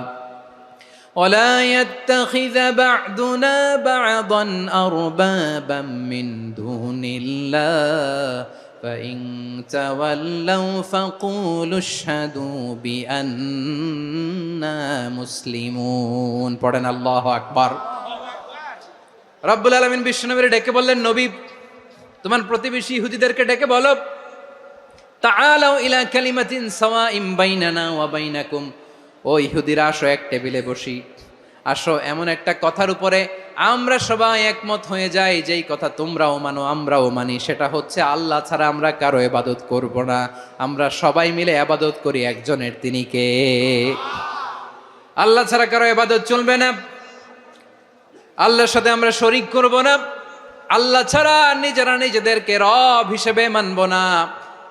ولا يتخذ بعضنا بعضا أربابا من دون الله فإن تولوا فقولوا اشهدوا بأننا مسلمون। পড়েন আল্লাহু আকবার। রব্বুল আলামিন বিশ্বনবীর ডেকে বললেন, নবী তোমার প্রতিবেশী ইহুদিদেরকে ডেকে বলো, তাআলাউ ইলা কালিমাতিন সাওয়াইম বাইনানা ওয়া বাইনাকুম, ও ইহুদিরা আসো এক টেবিলে বসি, আসো এমন একটা কথার উপরে আমরা সবাই একমত হয়ে যাই, যেই কথা তোমরাও মানো আমরাও মানি, সেটা হচ্ছে আল্লাহ ছাড়া আমরা কারো ইবাদত করব না, আমরা সবাই মিলে ইবাদত করি একজনের, তিনি কে? আল্লাহ ছাড়া কারো ইবাদত চলবে না, আল্লাহর সাথে আমরা শরীক করব না, আল্লাহ ছাড়া নিজেরা নিজেদেরকে রব হিসেবে মানব না।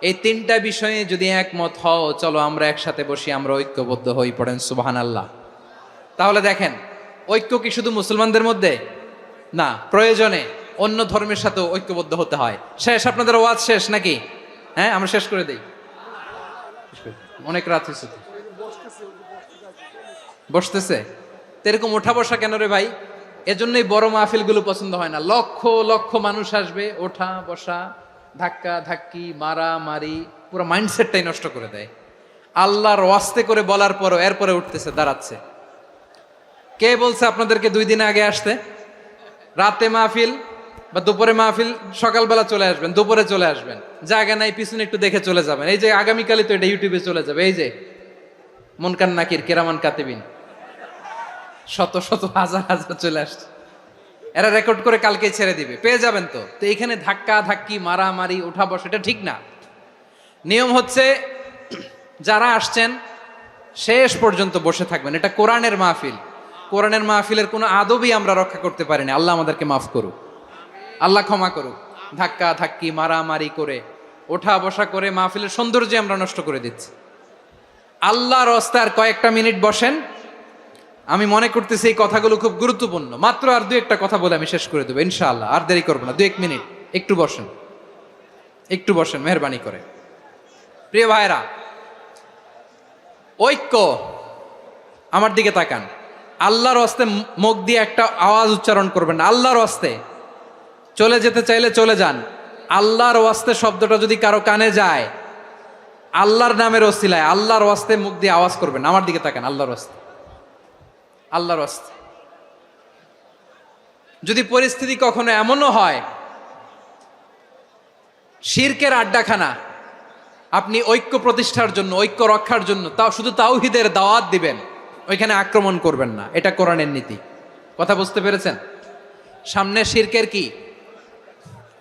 এই তিনটা বিষয়ে যদি একমত হও, চলো আমরা একসাথে বসি, আমরা ঐক্যবদ্ধ হই, পড়েন সুবহানাল্লাহ। তাহলে দেখেন, ঐক্য কি শুধু মুসলমানদের মধ্যে না, প্রয়োজনে অন্য ধর্মের সাথে ঐক্যবদ্ধ হতে হয়। শেষ, আপনাদের ওয়াজ শেষ নাকি? হ্যাঁ, আমরা শেষ করে দেই, অনেক রাত হয়েছে। বসতেছে তো এরকম ওঠা বসা কেন রে ভাই? এজন্যই বড় মাহফিলগুলো পছন্দ হয় না। লক্ষ লক্ষ মানুষ আসবে, ওঠা বসা, ধাক্কা ধাক্কি, মারা মারি, পুরো মাইন্ডসেটটাই নষ্ট করে দেয়। আল্লাহর ওয়াস্তে করে বলার পরও এরপরে উঠতেছে, দাঁড়াচ্ছে। কে বলছে আপনাদেরকে 2 দিন আগে আসতে? রাতে মাহফিল বা দুপুরে মাহফিল, সকালবেলা চলে আসবেন, দুপুরে চলে আসবেন, জায়গা নাই পিছনে একটু দেখে চলে যাবেন। এই যে আগামীকালই তো এটা ইউটিউবে চলে যাবে, এই যে মুনকার নাকির কেরামান কাতিবিন, শত শত হাজার হাজার চলে আসছে, এরা রেকর্ড করে কালকে ছেড়ে দিবে, পেয়ে যাবেন। তো তো এইখানে ধাক্কা ধাক্কি, মারামারি, ওঠা বসা, এটা ঠিক না। নিয়ম হচ্ছে যারা আসছেন শেষ পর্যন্ত বসে থাকবেন। এটা কোরআনের মাহফিল, কোরআনের মাহফিলের কোনো আদবই আমরা রক্ষা করতে পারিনি। আল্লাহ আমাদেরকে মাফ করুক, আল্লাহ ক্ষমা করুক। ধাক্কা ধাক্কি, মারামারি করে, ওঠা বসা করে মাহফিলের সৌন্দর্য আমরা নষ্ট করে দিচ্ছি। আল্লাহর রাস্তায় আর কয়েকটা মিনিট বসেন। আমি মনে করতেছি এই কথাগুলো খুব গুরুত্বপূর্ণ। মাত্র আর 2-1টা কথা বলে আমি শেষ করে দেবো ইনশাআল্লাহ, আর দেরি করবো না। 2-1 মিনিট একটু বসেন, একটু বসেন মেহরবানি করে। প্রিয় ভাইরা, ঐক্য, আমার দিকে তাকান। আল্লাহর ওয়াস্তে মুখ দিয়ে একটা আওয়াজ উচ্চারণ করবেন না। আল্লাহর ওয়াস্তে চলে যেতে চাইলে চলে যান। আল্লাহর ওয়াস্তে শব্দটা যদি কারো কানে যায়, আল্লাহর নামের ওসিলায় আল্লাহর ওয়াস্তে মুখ দিয়ে আওয়াজ করবেন। আমার দিকে তাকান, আল্লাহর ওয়াস্তে, আল্লাহর ওয়াস্তে। যদি পরিস্থিতি কখনো এমনও হয় শিরকের আড্ডাখানা, আপনি ঐক্য প্রতিষ্ঠার জন্য, ঐক্য রক্ষার জন্য তাও শুধু তাওহীদের দাওয়াত দিবেন, ওইখানে আক্রমণ করবেন না। এটা কোরআনের নীতি। কথা বুঝতে পেরেছেন? সামনে শিরকের কি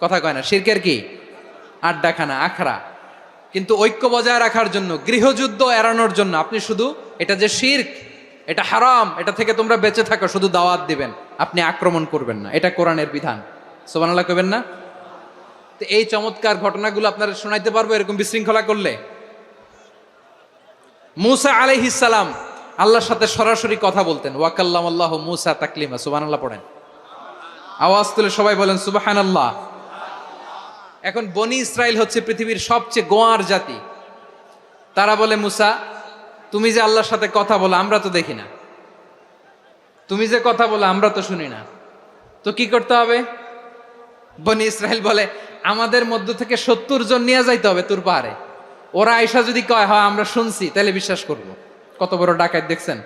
কথা কয় না, শিরকের কি আড্ডাখানা, আখড়া। কিন্তু ঐক্য বজায় রাখার জন্য, গৃহযুদ্ধ এড়ানোর জন্য আপনি শুধু এটা যে শিরক, এটা হারাম, এটা থেকে তোমরা বেঁচে থাকো, শুধু দাওয়াত দিবেন, আপনি আক্রমণ করবেন না। এটা কোরআনের বিধান। সুবহানাল্লাহ কইবেন না? তো এই চমৎকার ঘটনাগুলো আপনারা শোনাইতে পারবো এরকম বিশৃঙ্খলা করলে। মূসা আলাইহিস সালাম আল্লাহর সাথে সরাসরি কথা বলতেন। ওয়াকাল্লামাল্লাহু মূসা তাকলিমা। সুবহানাল্লাহ পড়েন, আওয়াজ তুলে সবাই বলেন সুবহানাল্লাহ। এখন বনি ইসরাইল হচ্ছে পৃথিবীর সবচেয়ে গোয়ার জাতি। তারা বলে, মূসা তুমি যে আল্লাহর সাথে কথা বলো আমরা তো দেখি না, তুমি যে কথা বলো আমরা তো শুনি না, তো কি করতে হবে? বনি ইসরাইল বলে, আমাদের মধ্য থেকে 70 জন নিয়ে যাইতে হবে তুর পাহাড়ে। ওরা আয়সা যদি কয় হয় আমরা শুনছি, তাহলে বিশ্বাস করব। কত বড় ডাকাত দেখছেন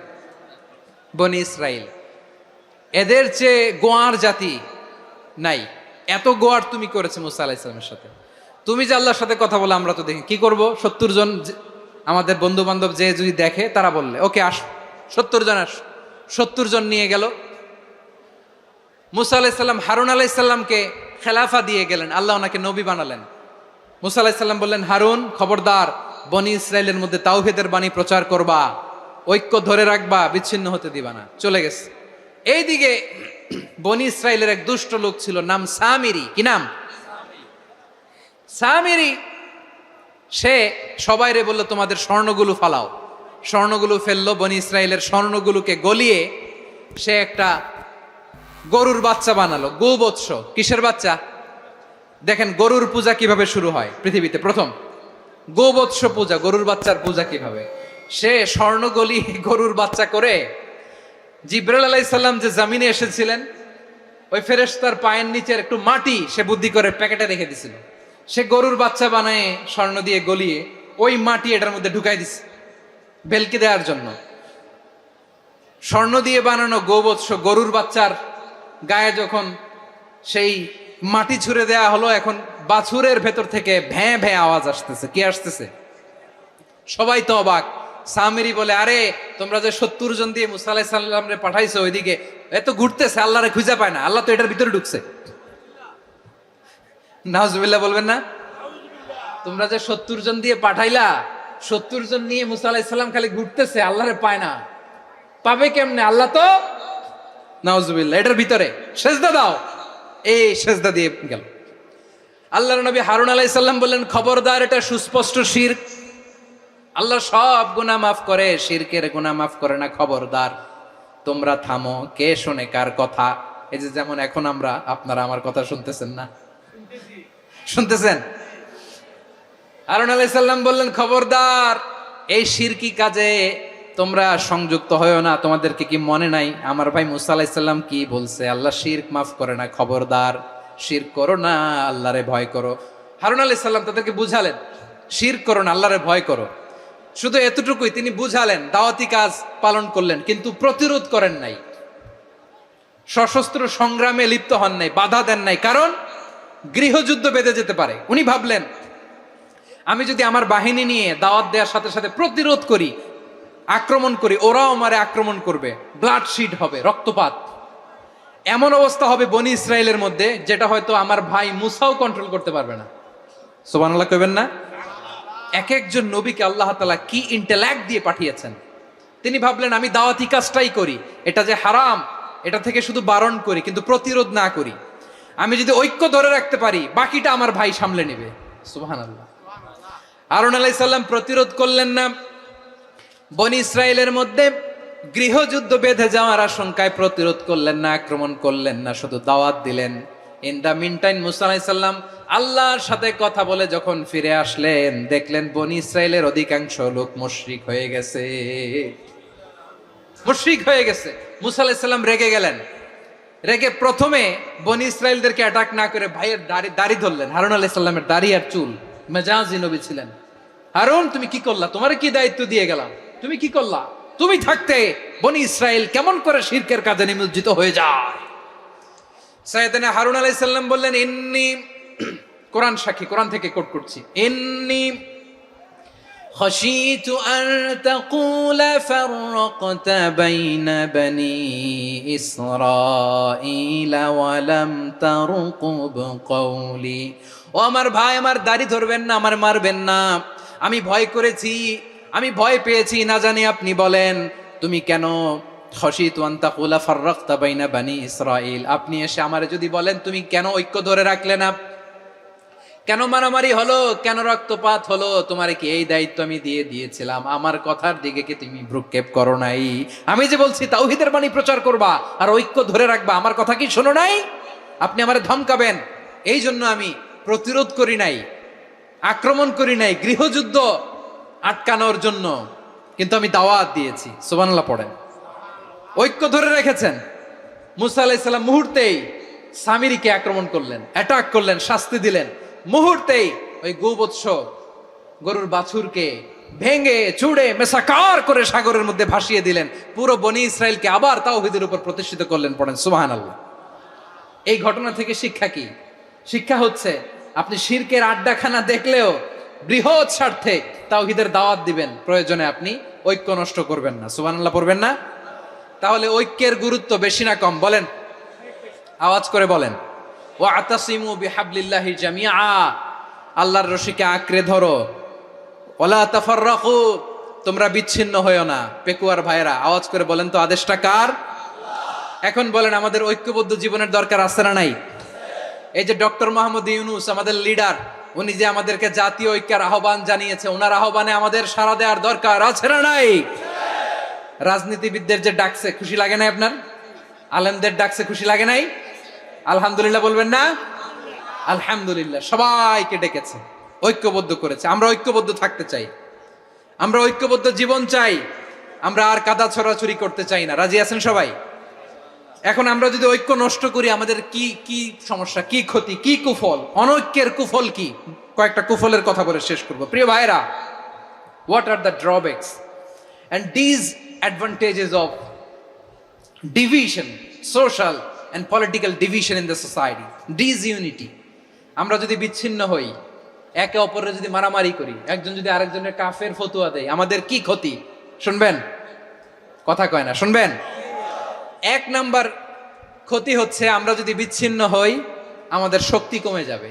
বনি ইসরাইল। এদের চেয়ে গোয়ার জাতি নাই। এত গোয়ার তুমি করেছে মুসা আলাইহিস সালামের সাথে। তুমি যে আল্লাহর সাথে কথা বলে আমরা তো দেখি, কি করব? 70 জন আমাদের বন্ধু বান্ধব যে যদি দেখে, তারা বললে ওকে আস, 70 জন আস। 70 জন নিয়ে গেল। মুসা আলাইহিস সালাম হারুন আলাইহিস সালামকে খেলাফা দিয়ে গেলেন, আল্লাহ ওনাকে নবী বানালেন। মুসা আলাইহিস সালাম বললেন, হারুন খবরদার, বনি ইসরাইলের মধ্যে তাওহীদের বাণী প্রচার করবা, ঐক্য ধরে রাখবা, বিচ্ছিন্ন হতে দিবা না। চলে গেছে। এইদিকে বনি ইসরাইলের এক দুষ্ট লোক ছিল, নাম সামিরি। কি নাম? সামিরি। সে সবাইরে বলল, তোমাদের স্বর্ণগুলো ফালাও। স্বর্ণগুলো ফেললো। বনি ইসরাইলের স্বর্ণগুলোকে গলিয়ে সে একটা গরুর বাচ্চা বানালো। গোবৎস। কিসের বাচ্চা? দেখেন গরুর পূজা কিভাবে শুরু হয় পৃথিবীতে প্রথম। গোবৎস পূজা, গরুর বাচ্চার পূজা কিভাবে। সে স্বর্ণ গলি গরুর বাচ্চা করে, জিবরাইল আলাইহিস সালাম যে জামিনে এসেছিলেন, ওই ফেরেশতার পায়ের নিচের একটু মাটি সে বুদ্ধি করে প্যাকেটে রেখে দিছিল। সে গরুর বাচ্চা বানায় স্বর্ণ দিয়ে গলিয়ে ওই মাটি এটার মধ্যে ঢুকাই দিছে ভেলকি দেওয়ার জন্য। স্বর্ণ দিয়ে বানানো গোবৎস গরুর বাচ্চার গায়ে যখন সেই মাটি ছুঁড়ে দেয়া হলো, এখন বাছুরের ভেতর থেকে ভ্যাঁ ভ্যাঁ আওয়াজ আসতেছে। কি আসতেছে? সবাই তো অবাক। সামিরি বলে, আরে তোমরা যে 70 জন দিয়ে মুসা আলাইহিস সালাম রে পাঠাইছো ওইদিকে, এত ঘুরতেছে, আল্লাহরে খুঁজে পায় না, আল্লাহ তো এটার ভিতরে ঢুকছে। নাউজুবিল্লাহ বলবেন না? তোমরা যে 70 জন দিয়ে পাঠাইলা, 70 জন নিয়ে মুসা আলাইহিস সালাম খালি ঘুরতেছে, আল্লাহরে পায় না। পাবে কেমনে? আল্লাহ তো, নাউজুবিল্লাহ, এটার ভিতরে সেজদা দাও। এই সেজদা দিয়ে গেল। আল্লাহর নবী হারুন আলাইহিস সালাম বললেন, খবরদার, এটা সুস্পষ্ট শিরক। আল্লাহ সব গুনাহ মাফ করে, শিরকের গুনাহ মাফ করে না, খবরদার তোমরা থামো। কে শোনে কার কথা? এই যে যেমন এখন আপনারা আমার কথা শুনতেছেন না? শুনতেছেন? হারুন আলাইহিস সালাম বললেন, খবরদার, এই শিরকি কাজে তোমরা সংযুক্ত হয়েও না। তোমাদেরকে কি মনে নাই আমার ভাই মুসা আলাইহিস সালাম কি বলছে? আল্লাহ শিরক মাফ করে না, খবরদার শিরক করো না, আল্লাহরে ভয় করো। হারুন আলাইহিস সালাম তাদেরকে বুঝালেন, শিরক করো না, আল্লাহরে ভয় করো। শুধু এতটুকুই তিনি বুঝালেন, দাওয়াতি কাজ পালন করলেন, কিন্তু প্রতিরোধ করেন নাই, সশস্ত্র সংগ্রামে লিপ্ত হন নাই, বাধা দেন নাই, কারণ গৃহযুদ্ধ বেঁধে যেতে পারে। উনি ভাবলেন, আমি যদি আমার বাহিনী নিয়ে দাওয়াত দেওয়ার সাথে সাথে প্রতিরোধ করি, আক্রমণ করি, ওরাও আমারে আক্রমণ করবে, ব্লাডশিড হবে, রক্তপাত, এমন অবস্থা হবে বনি ইসরায়েলের মধ্যে, যেটা হয়তো আমার ভাই মুসাও কন্ট্রোল করতে পারবে না। সুবহানাল্লাহ কইবেন না? এক একজন নবীকে আল্লাহ তাআলা কি ইন্টেলেক্ট দিয়ে পাঠিয়েছেন। তিনি ভাবলেন, আমি দাওয়াতি কাজটাই করি, এটা যে হারাম এটা থেকে শুধু বারণ করি, কিন্তু প্রতিরোধ না করি। আমি যদি ঐক্য ধরে রাখতে পারি, বাকিটা আমার ভাই সামলে নেবে। সুবহানাল্লাহ। হারুন আলাইহিস সালাম প্রতিরোধ করলেন না, বনি ইসরায়েলের মধ্যে গৃহযুদ্ধ বেঁধে যাওয়ার আশঙ্কায় প্রতিরোধ করলেন না, আক্রমণ করলেন না, শুধু দাওয়াত দিলেন। ইন দা মিন টাইম মুসা আলাইহিস সালাম আল্লাহর সাথে কথা বলে যখন ফিরে আসলেন, দেখলেন বনি ইসরায়েলের অধিকাংশ লোক মুশরিক হয়ে গেছে, মুশরিক হয়ে গেছে। মুসা আলাইহিস সালাম রেগে গেলেন। রেগে প্রথমে বনি ইসরায়েলদেরকে অ্যাটাক না করে ভাইয়ের দাড়ি ধরলেন। হারুন আলাইহিস সালামের দাড়ি আর চুল, মেজাজি নবী ছিলেন। হারুন, তুমি কি করলা? তোমারে কি দায়িত্ব দিয়ে গেলাম, তুমি কি করলা? তুমি থাকতে বনি ইসরায়েল কেমন করে শিরকের কাজে নিমজ্জিত হয়ে যায়? সাইয়েদনা হারুন আলাইহিস সালাম বললেন, ইন্নী, কোরআন সাক্ষী, কোরআন থেকে কোট করছি, ইন্নী খাশীতু আন তাকুলা ফাররাকতা বাইনা বনি ইসরাঈলা ওয়া লাম তারকুব কওলি। ও আমার ভাই, আমার দাড়ি ধরবেন না, আমার মারবেন না। আমি ভয় করেছি, আমি ভয় পেয়েছি, না জানি আপনি বলেন তুমি কেন খাশীতু আন তাকুলা ফাররাকতা বাইনা বনি ইসরাঈল, আপনি এসে আমারে যদি বলেন তুমি কেন ঐক্য ধরে রাখলে না, কেন মারামারি হলো, কেন রক্তপাত হলো, তোমারে কি এই দায়িত্ব আমি দিয়েছিলাম? আমার কথার দিকে কি তুমি ভ্রুক্ষেপ করো নাই? আমি যে বলছি তাওহীদের বাণী প্রচার করবা আর ঐক্য ধরে রাখবা, আমার কথা কি শোনো নাই? আপনি আমারে ধমকাবেন, এই জন্য আমি প্রতিরোধ করি নাই, আক্রমণ করি নাই, গৃহযুদ্ধ আটকানোর জন্য, কিন্তু আমি দাওয়াত দিয়েছি। সুবহানাল্লাহ পড়েন। ঐক্য ধরে রেখেছেন। মুসা আলাইহিস সালাম মুহূর্তেই সামিরীকে আক্রমণ করলেন, অ্যাটাক করলেন, শাস্তি দিলেন। মুহূর্তেই ওই গোবৎস গরুর বাছুরকে ভেঙে চুড়ে মেসাকার করে সাগরের মধ্যে ভাসিয়ে দিলেন। পুরো বনি ইসরায়েলকে আবার তাওহীদের উপর প্রতিষ্ঠিত করলেন। পড়েন সুবহানাল্লাহ। এই ঘটনা থেকে শিক্ষা কি? শিক্ষা হচ্ছে, আপনি শিরকের আড্ডাখানা দেখলেও বৃহৎ স্বার্থে তাওহীদের দাওয়াত দিবেন, প্রয়োজনে আপনি ঐক্য নষ্ট করবেন না। সুবহানাল্লাহ পড়বেন না? তাহলে ঐক্যের গুরুত্ব বেশি না কম? বলেন, আওয়াজ করে বলেন। ওয়াতাসিমু বিহাবলিল্লাহি জামিআ, আল্লাহর রশিকে আঁকড়ে ধরো। ওয়ালা তাফাররাকু, তোমরা বিচ্ছিন্ন হয়ো না। পেকুয়ার ভাইরা আওয়াজ করে বলেন তো, আদেশটা কার? এখন বলেন, আমাদের ঐক্যবদ্ধ জীবনের দরকার আছে না নাই? এই যে ডক্টর মোহাম্মদ ইউনূস আমাদের লিডার, উনি যে আমাদেরকে জাতীয় ঐক্যের আহ্বান জানিয়েছে, ওনার আহ্বানে আমাদের সাড়া দেওয়ার দরকার আছে না নাই? রাজনীতিবিদদের যে ডাকছে, খুশি লাগে নাই আপনার? আলেমদের ডাকছে, খুশি লাগে নাই? আলহামদুলিল্লাহ বলবেন না? আলহামদুলিল্লাহ। সবাইকে ডেকেছে, ঐক্যবদ্ধ করেছে। আমরা ঐক্যবদ্ধ থাকতে চাই, আমরা ঐক্যবদ্ধ জীবন চাই, আমরা আর কাদা ছড়াছড়ি করতে চাই না। রাজি আছেন সবাই? এখন আমরা যদি ঐক্য নষ্ট করি, আমাদের কি কি সমস্যা, কি ক্ষতি, কি কুফল? অনৈক্যের কুফল কি? কয়েকটা কুফলের কথা বলে শেষ করব। প্রিয় ভাইরা, what are the drawbacks and disadvantages of division, social and political division in the society? Disunity. আমরা যদি বিচ্ছিন্ন হই, একে অপরের যদি মারামারি করি, একজন যদি আরেকজনের কাফের ফতুয়া দেয়, আমাদের কি ক্ষতি? শুনবেন? কথা কয় না, শুনবেন? এক নাম্বার ক্ষতি হচ্ছে আমরা যদি বিচ্ছিন্ন হই, আমাদের শক্তি কমে যাবে,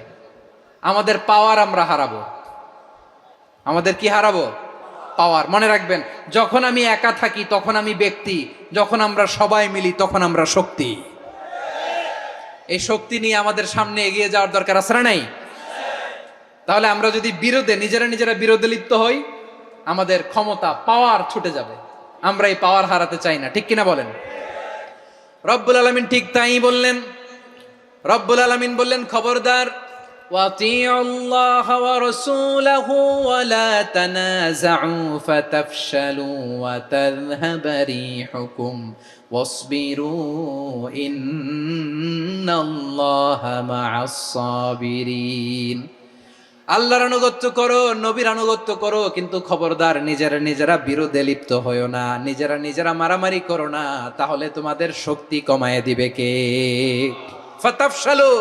আমাদের পাওয়ার আমরা হারাবো। আমাদের কি হারাবো? পাওয়ার। মনে রাখবেন, যখন আমি একা থাকি তখন আমি ব্যক্তি, যখন আমরা সবাই মিলি তখন আমরা শক্তি। এই শক্তি নিয়ে আমাদের সামনে এগিয়ে যাওয়ার দরকার আছে না নাই? তাহলে আমরা যদি নিজেরা বিরোধে লিপ্ত হই, আমাদের ক্ষমতা, পাওয়ার ছুটে যাবে। আমরা এই পাওয়ার হারাতে চাই না, ঠিক কিনা বলেন? রব্বুল আলামিন ঠিক তাই বললেন। রব্বুল আলামিন বললেন, খবরদার, ওয়াতিউল্লাহ ওয়া রাসূলাহু ওয়া লা তানাযাউ ফাতাফশালু ওয়া তাযহাবা রিহুকুম ওয়াসবিরু ইন্নাল্লাহা মা'আস সাবিরিন। আল্লাহর আনুগত্য করো, নবীর আনুগত্য করো, কিন্তু খবরদার নিজেরা বিরোধে লিপ্ত হয়ো না, নিজেরা মারামারি করো না, তাহলে তোমাদের শক্তি কমায় দিবে কে? ফাতাফশালু,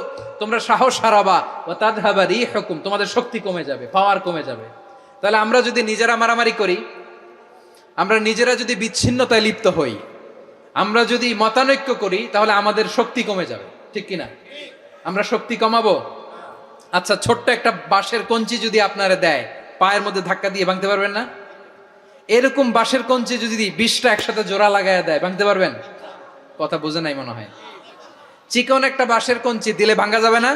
তোমরা সাহস হারাবা, ওয়া তাযহাবা রিহুকুম, তোমাদের শক্তি কমে যাবে, পাওয়ার কমে যাবে। তাহলে আমরা যদি নিজেরা মারামারি করি, আমরা নিজেরা যদি বিচ্ছিন্নতায় লিপ্ত হই, আমরা যদি মতানৈক্য করি, তাহলে আমাদের শক্তি কমে যাবে, ঠিক কিনা? আমরা শক্তি কমাবো? আচ্ছা, ছোট্ট একটা বাঁশের কঞ্চি যদি আপনারা দেয়, পায়ের মধ্যে ধাক্কা দিয়ে ভাঙতে পারবেন না? এরকম বাঁশের কঞ্চি যদি 20টা একসাথে জোড়া লাগায় দেয়, ভাঙতে পারবেন? কথা বুঝে নাই মনে হয়। চিকন একটা বাঁশের কঞ্চি দিলে ভাঙা যাবে না?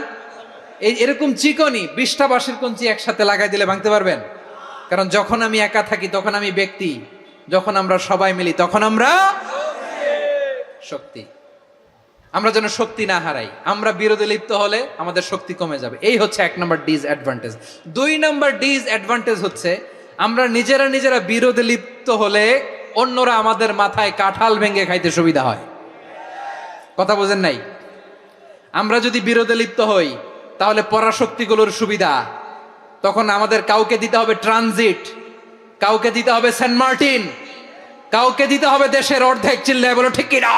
এরকম চিকনই 20টা বাঁশের কঞ্চি একসাথে লাগাই দিলে ভাঙতে পারবেন? কারণ যখন আমি একা থাকি তখন আমি ব্যক্তি, যখন আমরা সবাই মিলি তখন আমরা শক্তি। আমরা যেন শক্তি না হারাই। আমরা বিরোধে লিপ্ত হলে আমাদের শক্তি কমে যাবে। এই হচ্ছে 1 নম্বর ডিসঅ্যাডভান্টেজ। 2 নম্বর ডিসঅ্যাডভান্টেজ হচ্ছে, আমরা নিজেরা বিরোধে লিপ্ত হলে অন্যরা আমাদের মাথায় কাঁঠাল ভেঙে খাইতে সুবিধা হয়। কথা বোঝেন নাই? আমরা যদি বিরোধে লিপ্ত হই, তাহলে পরাশক্তিগুলোর সুবিধা, তখন আমাদের কাউকে দিতে হবে ট্রানজিট, কাউকে দিতে হবে সেন্ট মার্টিন, কাউকে দিতে হবে দেশের অর্ধেক। চিল্লায় বলো ঠিক কিনা?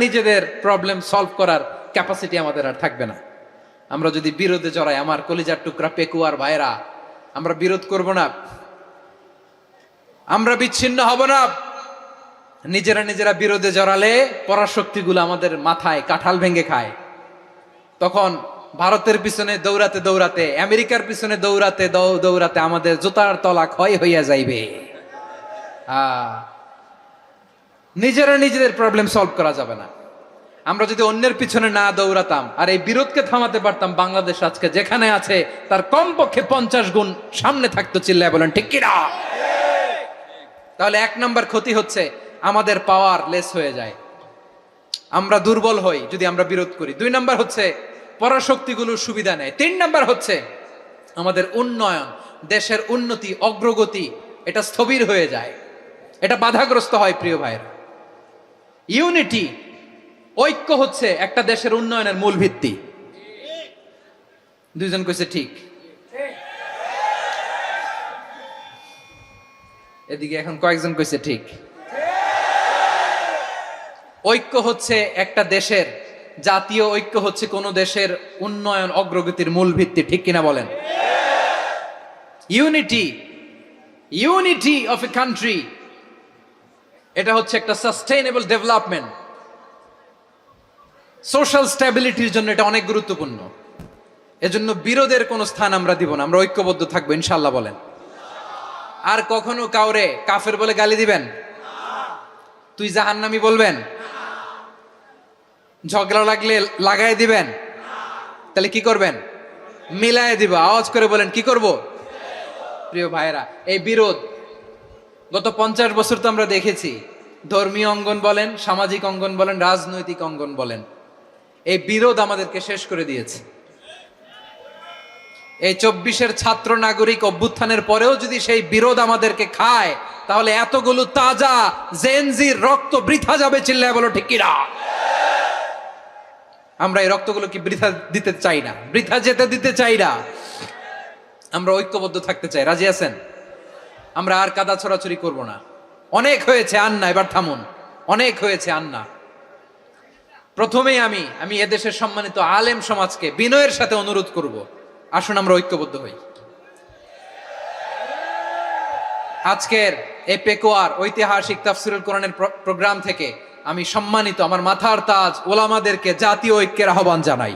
নিজেদের প্রবলেম সলভ করার ক্যাপাসিটি আমাদের আর থাকবে না। আমরা যদি বিরোধে জড়াই, আমার কলিজার টুকরা পেকুয়ার ভাইরা, আমরা বিরোধ করব না, আমরা বিচ্ছিন্ন হব না। নিজেরা বিরোধে জড়ালে পরাশক্তিগুলো আমাদের মাথায় কাঁঠাল ভেঙে খায়। তখন ভারতের পিছনে দৌড়াতে, আমেরিকার পিছনে দৌড়াতে আমাদের জুতার তলা ক্ষয় হইয়া যাইবে। নিজেদের প্রবলেম সলভ করা যাবে না। আমরা যদি অন্যের পিছনে না দৌড়াতাম আর এই বিরোধকে থামাতে পারতাম, বাংলাদেশ আজকে যেখানে আছে তার কমপক্ষে 50 গুণ সামনে থাকতো। চিল্লায় বলেন ঠিক কিনা? তাহলে 1 নম্বর ক্ষতি হচ্ছে, আমাদের পাওয়ার লেস হয়ে যায়, আমরা দুর্বল হই যদি আমরা বিরোধ করি। 2 নম্বর হচ্ছে, পরাশক্তিগুলোর সুবিধা নেয়। 3 নম্বর হচ্ছে, আমাদের উন্নয়ন, দেশের উন্নতি, অগ্রগতি, এটা স্থবির হয়ে যায়, এটা বাধাগ্রস্ত হয়। প্রিয় ভাইয়েরা, ইউনিটি, ঐক্য হচ্ছে একটা দেশের উন্নয়নের মূল ভিত্তি। 2 জন কইছে ঠিক। এদিকে এখন কয়েকজন কইছে ঠিক। ঐক্য হচ্ছে একটা দেশের, জাতীয় ঐক্য হচ্ছে কোন দেশের উন্নয়ন, অগ্রগতির মূল ভিত্তি, ঠিক কিনা বলেন? ইউনিটি অফ এ কান্ট্রি, এটা হচ্ছে একটা সাস্টেইনেবল ডেভেলপমেন্ট, সোশ্যাল স্ট্যাবিলিটির জন্য এটা অনেক গুরুত্বপূর্ণ। এজন্য বিরোধের কোনো স্থান আমরা দিব না, আমরা ঐক্যবদ্ধ থাকবো ইনশাআল্লাহ বলেন। আর কখনো কাউরে কাফের বলে গালি দিবেন? তুই জাহান্নামী বলবেন? ঝগড়া লাগলে লাগাই দিবেন? তাহলে কি করবেন? মিলায় দিব। আওয়াজ করে বলেন, কি করব? প্রিয় ভাইরা, এই বিরোধ গত 50 বছর তো আমরা দেখেছি। ধর্মীয় অঙ্গন বলেন, সামাজিক অঙ্গন বলেন, রাজনৈতিক অঙ্গন বলেন, এই বিরোধ আমাদেরকে শেষ করে দিয়েছে। এই 24-এর ছাত্র নাগরিক অভ্যুত্থানের পরেও যদি সেই বিরোধ আমাদেরকে খায়, তাহলে এতগুলো তাজা জেনজির রক্ত বৃথা যাবে। চিল্লায় বলো ঠিক কিনা? আমরা এই রক্তগুলো কি বৃথা দিতে চাই না, বৃথা যেতে দিতে চাই না। আমরা ঐক্যবদ্ধ থাকতে চাই। রাজি আছেন? আমরা আর কাদা ছড়াছড়ি করব না। অনেক হয়েছে, আন্না, এবার থামুন। অনেক হয়েছে, আন্না। প্রথমেই আমি এদেশের সম্মানিত আলেম সমাজকে বিনয়ের সাথে অনুরোধ করব, আসুন আমরা ঐক্যবদ্ধ হই। আজকের এই পেকুয়ার ঐতিহাসিক তাফসিরুল কোরআনের প্রোগ্রাম থেকে আমি সম্মানিত আমার মাথার তাজ ওলামাদেরকে জাতীয় ঐক্যের আহ্বান জানাই।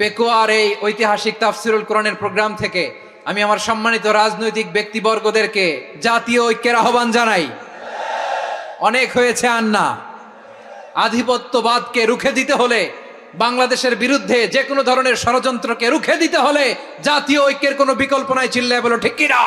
পেকুয়ার এই ঐতিহাসিক তাফসিরুল কোরআনের প্রোগ্রাম থেকে আমি আমার সম্মানিত রাজনৈতিক ব্যক্তিবর্গদেরকে জাতীয় ঐক্যের আহ্বান জানাই। অনেক হয়েছে আর না। আধিপত্যবাদকে রুখে দিতে হলে, বাংলাদেশের বিরুদ্ধে যে কোনো ধরনের ষড়যন্ত্রকে রুখে দিতে হলে জাতীয় ঐক্যের কোনো বিকল্প নাই। চিল্লায় বলো ঠিক কিনা?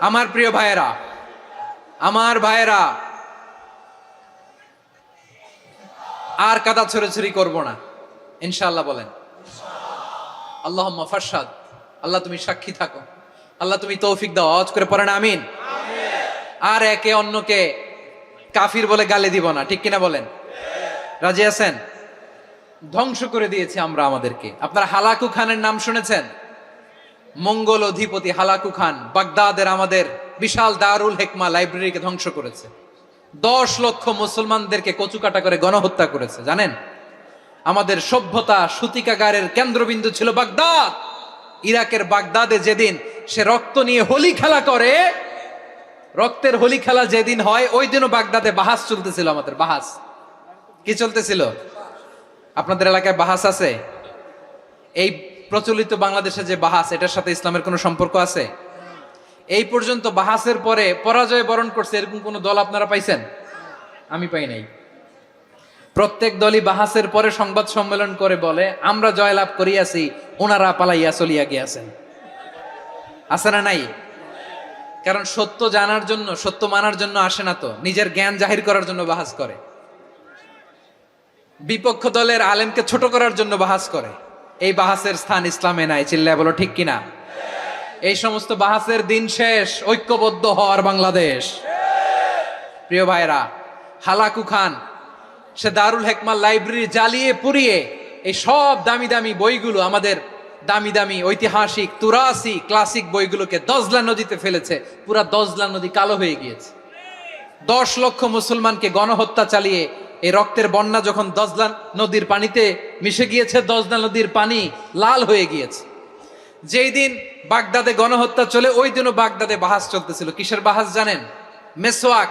আমার প্রিয় ভাইয়েরা, আমার ভাইয়েরা, আর কাদা ছড়াছড়ি করব না ইনশাআল্লাহ। বলেন আল্লাহুম্মা ফারশাদ। আল্লাহ তুমি সাক্ষী থাকো, আল্লাহ তুমি তৌফিক দাও। আওয়াজ করে পড়েন আমিন। আর একে অন্যকে কাফির বলে গালি দিব না, ঠিক কিনা বলেন? রাজি আছেন? ধ্বংস করে দিয়েছি আমরা আমাদেরকে। আপনারা হালাকু খানের নাম শুনেছেন? মঙ্গল অধিপতি হালাকু খান বাগদাদের আমাদের বিশাল দারুল হিকমা লাইব্রেরিকে ধ্বংস করেছে। 10 লক্ষ মুসলমানদেরকে কচুকাটা করে গণহত্যা করেছে। জানেন, আমাদের সভ্যতা সূতিকাগারের কেন্দ্রবিন্দু ছিল বাগদাদ। ইরাকের বাগদাদে যেদিন সে রক্ত নিয়ে হোলি খেলা করে, রক্তের হোলি খেলা যেদিন হয়, ওই দিনও বাগদাদে বাহাস চলতেছিল। আমাদের বাহাস কি চলতেছিল? আপনাদের এলাকায় বাহাস আছে? এই প্রচলিত বাংলাদেশে যে বাহাস, এটার সাথে ইসলামের কোনো সম্পর্ক আছে? এই পর্যন্ত বাহাসের পরে পরাজয় বরণ করছে এরকম কোন দল আপনারা পাইছেন? আমি পাই নাই। প্রত্যেক দলই বাহাসের পরে সংবাদ সম্মেলন করে বলে আমরা জয়লাভ করিয়াছি, ওনারা পালাইয়া চলিয়া গিয়াছেন। আছে না নাই? কারণ সত্য জানার জন্য, সত্য মানার জন্য আসে না তো, নিজের জ্ঞান জাহির করার জন্য বাহাস করে। বিপক্ষ দলের আলেমকে ছোট করার জন্য বাহাস করে। এই বাহাসের স্থান ইসলামে নাই। চিল্লায় বলো ঠিক কিনা? এই সমস্ত বাহাসের দিন শেষ। ঐক্যবদ্ধ হওয়ার বাংলাদেশ। প্রিয় ভাইরা, হালাকু খান সে দারুল হিকমা লাইব্রেরি জ্বালিয়ে পুড়িয়ে এই সব দামি দামি বইগুলো, আমাদের দামি দামি ঐতিহাসিক তুরাসি ক্লাসিক বইগুলোকে দজলা নদীতে ফেলেছে। পুরা দজলা নদী কালো হয়ে গিয়েছে। 10 লক্ষ মুসলমানকে গণহত্যা চালিয়ে এই রক্তের বন্যা যখন দজলা নদীর পানিতে মিশে গিয়েছে, দজলা নদীর পানি লাল হয়ে গিয়েছে। যেই দিন বাগদাদে গণহত্যা চলে, ওই দিনও বাগদাদে বাহাস চলতেছিল। কিসের বাহাস জানেন? মেসওয়াক,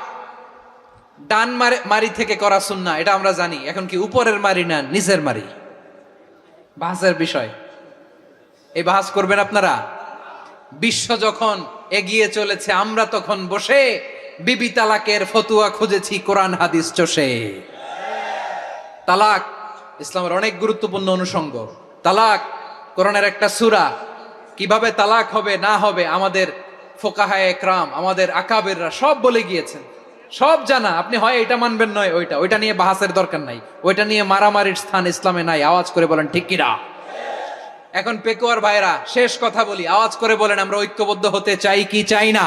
ডান মারি থেকে করা সুন্নাহ, এটা আমরা জানি। এখন কি উপরের মারি না নিচের মারি? বাহাসের বিষয়। এই বাহাস করবেন আপনারা? বিশ্ব যখন এগিয়ে চলেছে, আমরা তখন বসে বিবি তালাকের ফতুয়া খুঁজেছি কোরআন হাদিস চষে। তালাক ইসলামের অনেক গুরুত্বপূর্ণ অনুষঙ্গ। তালাক কোরআনের একটা সূরা। কিভাবে তালাক হবে না হবে আমাদের ফোকাহায়ে একরাম, আমাদের আকাবেররা সব বলে গিয়েছেন, সব জানা। আপনি হয় এটা মানবেন, নয় ওইটা। ওইটা নিয়ে বাহাসের দরকার নাই, ওইটা নিয়ে মারামারির স্থান ইসলামে নাই। আওয়াজ করে বলেন ঠিক কিনা? এখন পেকুয়ার ভাইরা, শেষ কথা বলি, আওয়াজ করে বলেন আমরা ঐক্যবদ্ধ হতে চাই কি চাই না?